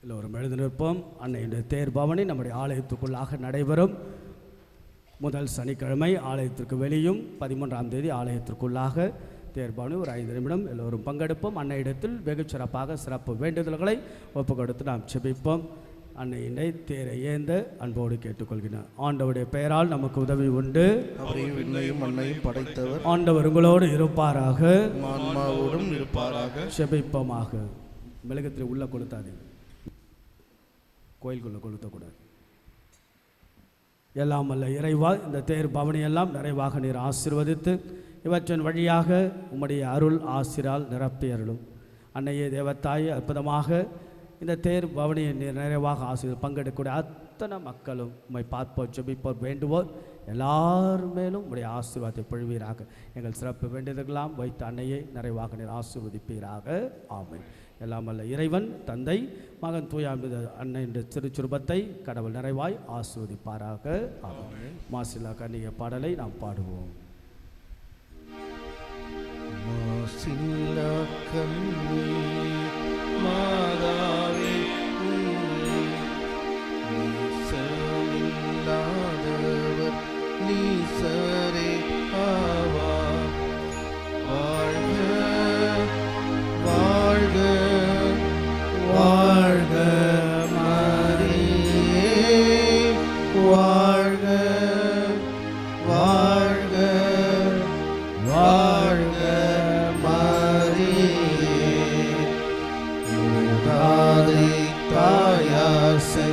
எல்லோரும் எழுந்து நிற்போம். அன்னையுடைய தேர் பவனி நம்முடைய ஆலயத்துக்குள்ளாக நடைபெறும். முதல் சனிக்கிழமை ஆலயத்திற்கு வெளியும், 13ஆம் தேதி ஆலயத்திற்குள்ளாக தேர் பவனி. ஒரு 5 நிமிடம் எல்லோரும் பங்கெடுப்போம். அன்னையிடத்தில் வெகு சிறப்பாக சிறப்பு வேண்டுதல்களை ஒப்பு கொடுத்து நாம் செபிப்போம். அன்னையினை தேரை ஏந்த அன்போடு கேட்டுக்கொள்கிறேன். ஆண்டவருடைய பெயரால் நமக்கு உதவி உண்டு. அவரையும் விண்ணையும் மண்ணையும் படைத்தவர் ஆண்டவர் உங்களோடு இருப்பாராக, ஆன்மாவோடும் இருப்பாராக. செபிப்போமாக. மெழுகத்தில் உள்ள கொளுத்தாதீங்க, கோயிலுக்குள்ளே கொளுத்தக்கூடாது. எல்லாம் அல்ல இறைவா, இந்த தேர் பவனியெல்லாம் நிறைவாக நீர் ஆசீர்வதித்து இவற்றின் வழியாக உம்முடைய அருள் ஆசிரால் நிரப்பியருளும். அன்னையே தேவத்தாய், அற்புதமாக இந்த தேர் பவனியை நீர் நிறைவாக ஆசீர்வதி பங்கெடுக்கக்கூடிய அத்தனை மக்களும் உம்மை பார்ப்போர் ஜெபிப்போர் வேண்டுவோர் எல்லார் மேலும் உடைய ஆசீர்வாதத்தை பொழிவீராக. எங்கள் சிறப்பு வேண்டியதெல்லாம் வைத்த அன்னையை நிறைவாக நீர் ஆசீர்வதிப்பீராக. ஆமென். எல்லாம் அல்ல இறைவன் தந்தை மகன் தூயாமித அன்னையின் திருச்சுருபத்தை கடவுள் நிறைவாய் ஆசீர்வதிப்பாராக. ஆமென். மாசிலா கன்னிய பாடலை நாம் பாடுவோம். மாசில்லா கன்னி மாதாவே நீசமில்லாதவர் நீசரே ஆவார். வாழ்க வாழ்க வாழ்க மரியே வாழ்க வாழ்க வாழ்க மரியே. மூதாதை தாயாசை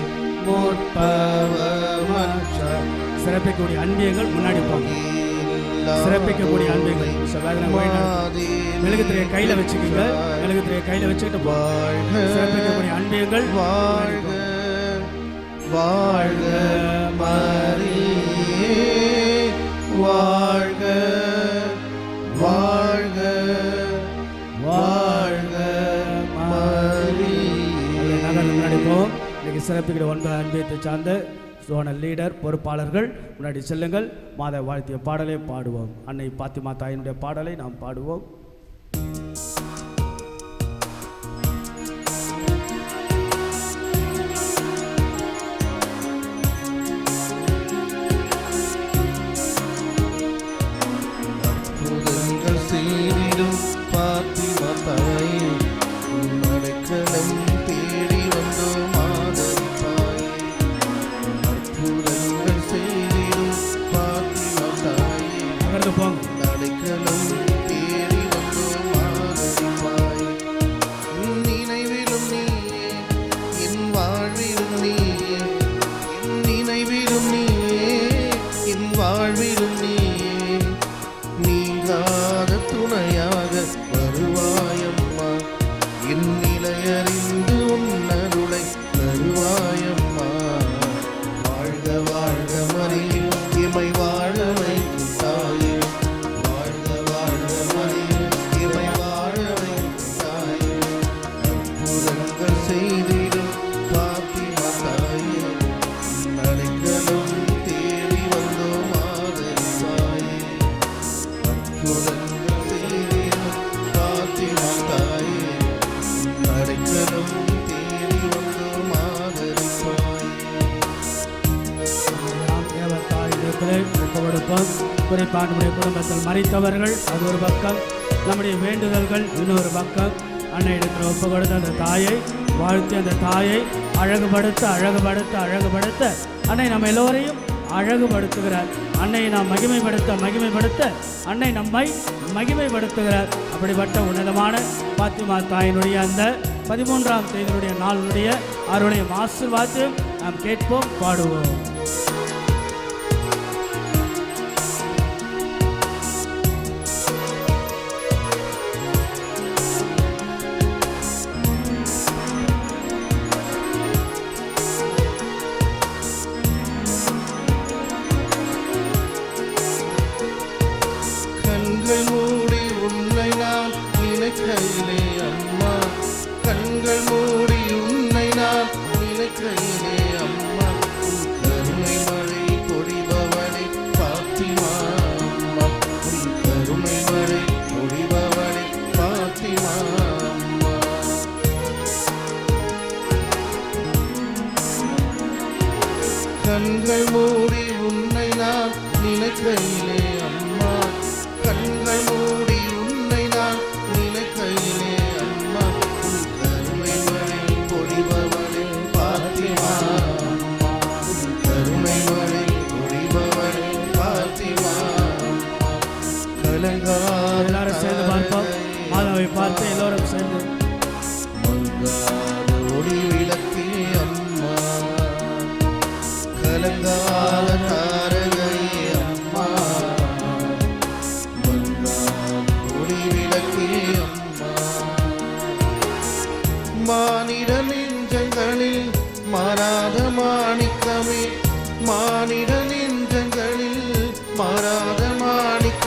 முற்பவமற்ற சிறப்பிக்கக்கூடிய அன்பியங்கள் முன்னாடி போங்க. சிறப்பிக்கக்கூடிய அன்பியங்கள் மெழுகுத்திரையை கையில் வச்சுக்கோங்க. மெழுகுத்திரையை கையில் வச்சுக்கிட்டு போங்க. சிறப்பிக்கக்கூடிய அன்பியங்கள் வாழ்க வாழ்க மரியே வாழ்க வாழ்க வாழ்க மரியே. நகர் முன்னாடி போவோம். இன்னைக்கு சிறப்பிக்கிற 9 அன்பியத்தை சார்ந்த சோனல் லீடர் பொறுப்பாளர்கள் முன்னாடி செல்லுங்கள். மாத வாழ்த்திய பாடலை பாடுவோம். அன்னை பாத்திமா தாயினுடைய பாடலை நாம் பாடுவோம். அற்புதங்கள் செய்திடும் பாத்திமா தாயே அடைக்கலம் தேடி வந்தோம் ஆதரிப்பாயே. அற்புதங்கள் செய்திடும் பாத்திமா தாயே அடைக்கலம் தேடி வந்தோம் ஆதரிப்பாயே. என் நினைவிலும் நீயே என் வாழ்விலும் நீயே என் நினைவிலும் நீயே என் வாழ்விலும் நீயே நீங்காத துணையாக வருவாயம்மா. என் நிலையறிந்து உன்னருளை தருவாயம்மா. வாழ்க வாழ்க மரியே இமை வாழ வைக்கும் தாயே. வாழ்க வாழ்க மரியே இமை வாழ வைக்கும் தாயே. அற்புதங்கள் செய்திடும் பாத்திமா தாயே அடைக்கலம் தேடி வந்தோம் ஆதரிப்பாயே. அற்புதங்கள் செய்திடும் பாத்திமா தாயே அடைக்கலம் தேடி வந்தோம் ஆதரிப்பாயே. குறிப்பாக நம்முடைய குடும்பத்தில் மறித்தவர்கள் அது ஒரு பக்கம், நம்முடைய வேண்டுதல்கள் இன்னொரு பக்கம். அன்னை இடத்தில் ஒப்பு கொடுத்த அந்த தாயை வாழ்த்தி அந்த தாயை அழகுபடுத்த அழகுபடுத்த அழகுபடுத்த அன்னை நம்ம எல்லோரையும் அழகுபடுத்துகிறார். அன்னையை நாம் மகிமைப்படுத்த அன்னை நம்மை மகிமைப்படுத்துகிறார். அப்படிப்பட்ட உன்னதமான பாத்திமா தாயினுடைய அந்த 13ஆம் தேதியினுடைய நாளுடைய அருளையும் ஆசீர்வாதத்தையும் நாம் கேட்போம், பாடுவோம். கண்கள் மூடி உன்னை நான் நினைக்கையிலே அம்மா. கண்கள் மூடி உன்னை நான் நினைக்கையிலே அம்மா. உன்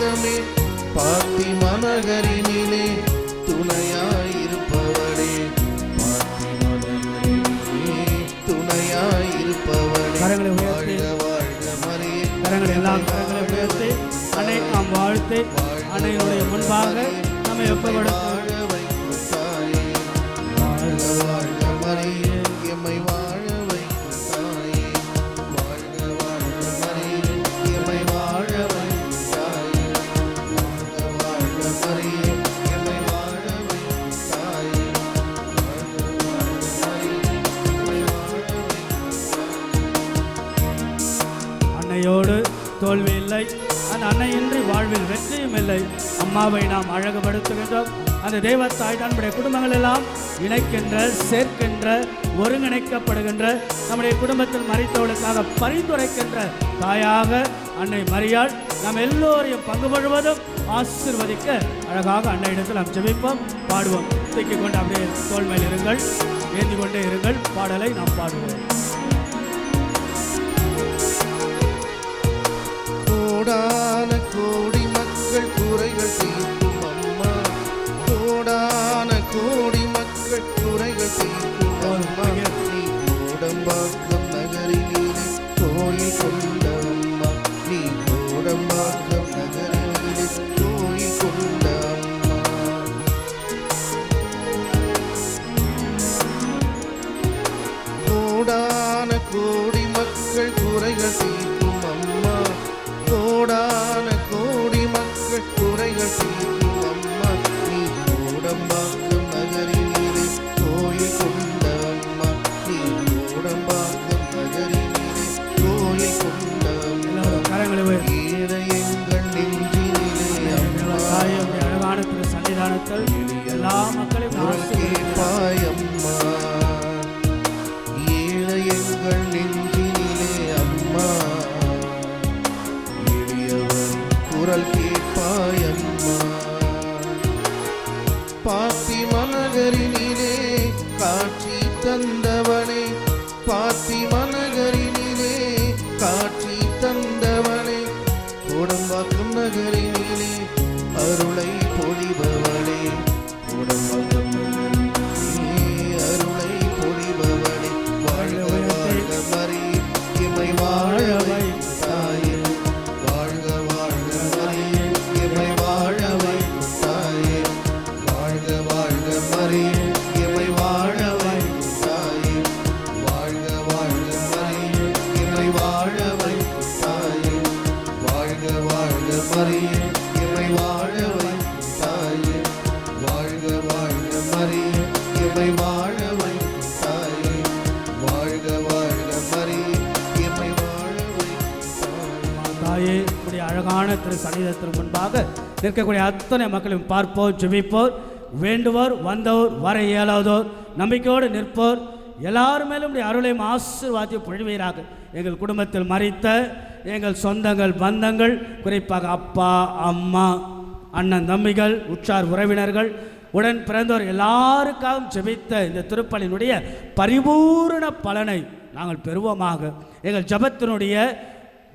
மார்க்கமே பாத்திமா நகரினிலே துணையாயிருப்பவளே, பாத்திமா நகரினிலே துணையாயிருப்பவளே. கரங்களை உயர்த்தி, கரங்களை எல்லாம் கரங்களை உயர்த்தி அன்னை நாம் வாழ்த்து அன்னையினுடைய முன்பாக நம்மை ஒப்புக்கொடுத்து எம்மை வாழ வைக்கும் தாயே, வாழ்க வாழ்க மரியே, எம்மை வாழ வைக்கும் தாயே, வாழ்க வாழ்க மரியே, எம்மை வாழ வைக்கும் தாயே, வாழ்க வாழ்க மரியே, எம்மை வாழ வைக்கும் தாயே. அன்னையோடு தோல்வி இல்லை, அந்த அன்னையின்றி வாழ்வில் வெற்றியும் இல்லை. அம்மாவை நாம் அழகுபடுத்துகின்றோம். அந்த தெய்வத்தாய் நம்முடைய குடும்பங்கள் எல்லாம் இணைக்கின்ற, சேர்க்கின்ற, ஒருங்கிணைக்கப்படுகின்ற, நம்முடைய குடும்பத்தில் மரித்தவர்களுக்காக பரிந்துரைக்கின்ற தாயாக அன்னை மரியாள் நாம் எல்லோரையும் பங்கு முழுவதும் ஆசீர்வதிக்க அழகாக அன்னையிடத்தில் நாம் ஜெபிப்போம், பாடுவோம். தூக்கிக் கொண்டு அப்படியே தோள் மேல் இருங்கள், ஏந்தி கொண்டே இருங்கள். பாடலை நாம் பாடுவோம். கோடான கோடி மக்கள் குறைகள் தீர்க்கும் அம்மா, கோடான கோடி மக்கள் குறைகள் தீர்க்கும் அம்மா, நீ கோடம்பாக்கம் நகரினிலே கோயில் கொண்ட அம்மா, நீ கோடம்பாக்கம் நகரினிலே கோயில் கொண்ட அம்மா. கோடான கோடி மக்கள் குறைகள் தீர்க்கும் அம்மா, கோடான கோடி மக்கள் குறைகள் தீர்க்கும் அம்மா, நீ கோடம்பாக்கம் நகரினிலே கோயில் கொண்ட அம்மா, நீ கோடம்பாக்கம் நகரினிலே கோயில் கொண்ட அம்மா. ஏழை எங்கள் நெஞ்சினிலே அம்மா, அழகான திரு சன்னிதானத்தில் எல்லா மக்களையும் கேட்பாய் அம்மா, ஏழை எங்கள் நெஞ்சினிலே அம்மா, குரல் கேட்பாய் அம்மா. பாத்திமா நகரினிலே காட்சி தந்தவனே, பாத்திமா நகரினிலே காட்சி தந்தவனே, கோடம்பாக்கம் நகரினிலே அருளை பொழிபவளே, கோடம்பாக்கம் நகரினிலே அருளை பொழிபவளே, வாழ்க வாழ்க மரியே, எம்மை வாழ வைக்கும் தாயே, வாழ்க வாழ்க மரியே, எம்மை வாழ வைக்கும் தாயே, வாழ்க வாழ்க மரியே, எம்மை வாழ வைக்கும் தாயே, வாழ்க வாழ்க மரியே, எம்மை வாழ வைக்கும் தாயே, வாழ்க வாழ்க மரியே, எம்மை வாழ வைக்கும் தாயே, வாழ்க வாழ்க மரியே, எம்மை வாழ வைக்கும் தாயே, வாழ்க வாழ்க மரியே, எம்மை வாழ வைக்கும் தாயே. இப்படி அழகான திரு சன்னிதானத்திற்கு முன்பாக நிற்கக்கூடிய அத்தனை மக்களையும் பார்ப்போர், ஜெபிப்போர், வேண்டுவோர், வந்தோர், வர இயலாதோர், நம்பிக்கையோடு நிற்போர் எல்லாரும் மேலும் அருளையும் ஆசீர்வாதத்தையும் பொழிவீராக. எங்கள் குடும்பத்தில் மரித்த எங்கள் சொந்தங்கள், பந்தங்கள், குறிப்பாக அப்பா, அம்மா, அண்ணன், தம்பிகள், உற்றார் உறவினர்கள், உடன் பிறந்தோர் எல்லாருக்காகவும் ஜெபித்த இந்த திருப்பலியினுடைய பரிபூரண பலனை நாங்கள் பெறுவோமாக. எங்கள் ஜபத்தினுடைய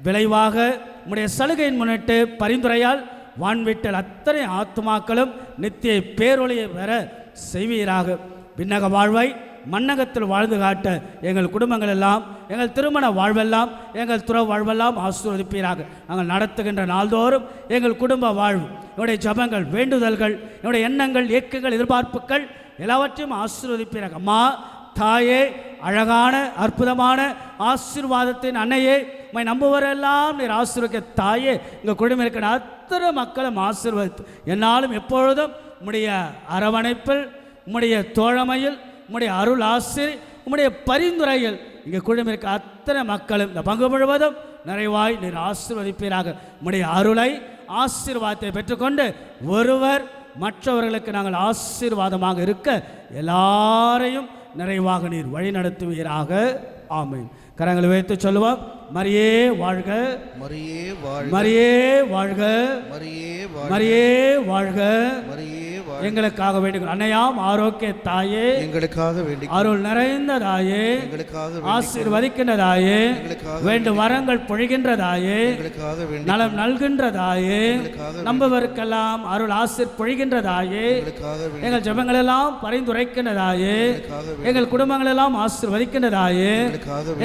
விளைவாக உம்முடைய சலுகையின் முன்னிட்டு பரிந்துரையால் வான்வீட்டில் அத்தனை ஆத்துமாக்களும் நித்திய பேரொழியை பெற செய்வீராக. விண்ணக வாழ்வை மண்ணகத்தில் வாழ்ந்து காட்ட எங்கள் குடும்பங்கள் எல்லாம், எங்கள் திருமண வாழ்வெல்லாம், எங்கள் துறவு வாழ்வெல்லாம் ஆசீர்வதிப்பீராக. நாங்கள் நடத்துகின்ற நாள்தோறும் எங்கள் குடும்ப வாழ்வு, என்னுடைய ஜபங்கள், வேண்டுதல்கள், என்னுடைய எண்ணங்கள், இயக்கங்கள், எதிர்பார்ப்புகள் எல்லாவற்றையும் ஆசீர்வதிப்பீராக. அம்மா தாயே, அழகான அற்புதமான ஆசீர்வாதத்தின் அன்னையே, உம்மை நம்புவரெல்லாம் நீர் ஆசீர்வதிக்க தாயே, எங்கள் குடும்பம் இருக்கிற அத்தனை மக்களும் ஆசீர்வதித்து என்னாலும் எப்பொழுதும் உம்முடைய அரவணைப்பில், உம்முடைய தோழமையில், உம்முடைய அருள் ஆசிர், உம்முடைய பரிந்துரையில் இங்கே குழுமம் இருக்க அத்தனை மக்களும் இந்த பங்கு முழுவதும் நிறைவாய் நீர் ஆசீர்வதிப்பீராக. உம்முடைய அருளை, ஆசீர்வாதத்தை பெற்றுக்கொண்டு ஒருவர் மற்றவர்களுக்கு நாங்கள் ஆசீர்வாதமாக இருக்க எல்லாரையும் நிறைவாக நீர் வழி நடத்துவீராக. ஆமென். கரங்களை வைத்து சொல்லுவோம். மரியே வாழ்க, மரியே வாழ்க, மரியே வாழ்க, மரியே வாழ்க, மரியே வாழ்க, மரியே வாழ்க. எங்களுக்காக வேண்டிக் அன்னையாம் ஆரோக்கிய தாயே, எங்களுக்காக வேண்டிக் அருள் நிறைந்த தாயே, எங்களுக்காக ஆசீர்வதிக்கின்ற தாயே, வேண்டும் வரங்கள் பொழிகின்ற தாயே, நலம் நல்கின்ற தாயே, நம்பவருக்கெல்லாம் அருள் ஆசீர் பொழிகின்ற தாயே, எங்கள் ஜெபங்கள் எல்லாம் பரிந்துரைக்கின்ற தாயே, எங்கள் குடும்பங்கள் எல்லாம் ஆசீர்வதிக்கின்ற தாயே,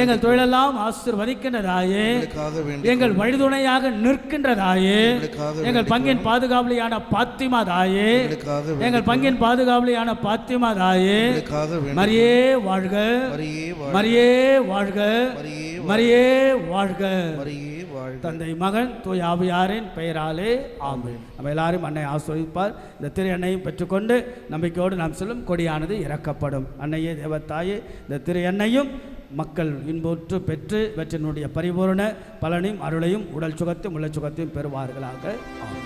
எங்கள் தொழிலெல்லாம் ஆசீர்வதிக்கின்ற தாயே, எங்கள் வழிதுணையாக நிற்கின்ற தாயே, எங்கள் பங்கின் பாதுகாவலியான பாத்திமா தாயே, எங்கள் பங்கின் பாதுகாவலியான பாத்திமா தாயே, மரியே வாழ்க, மரியே வாழ்க, மரியே வாழ்க. தந்தை மகன் தூய ஆவியாரின் பெயராலே ஆமென். நம்ம எல்லாரும் அன்னை ஆசீர்வதிப்பார். இந்த திரு எண்ணையும் பெற்றுக்கொண்டு நம்பிக்கையோடு நாம் சொல்லும் கொடியானது இறக்கப்படும். அன்னையே தேவத்தாயே, இந்த திரு எண்ணையும் மக்கள் இன்புற்று பெற்று இவற்றினுடைய பரிபூரண பலனையும் அருளையும் உடல் சுகத்தையும் உள்ள சுகத்தையும் பெறுவார்களாக. ஆமென்.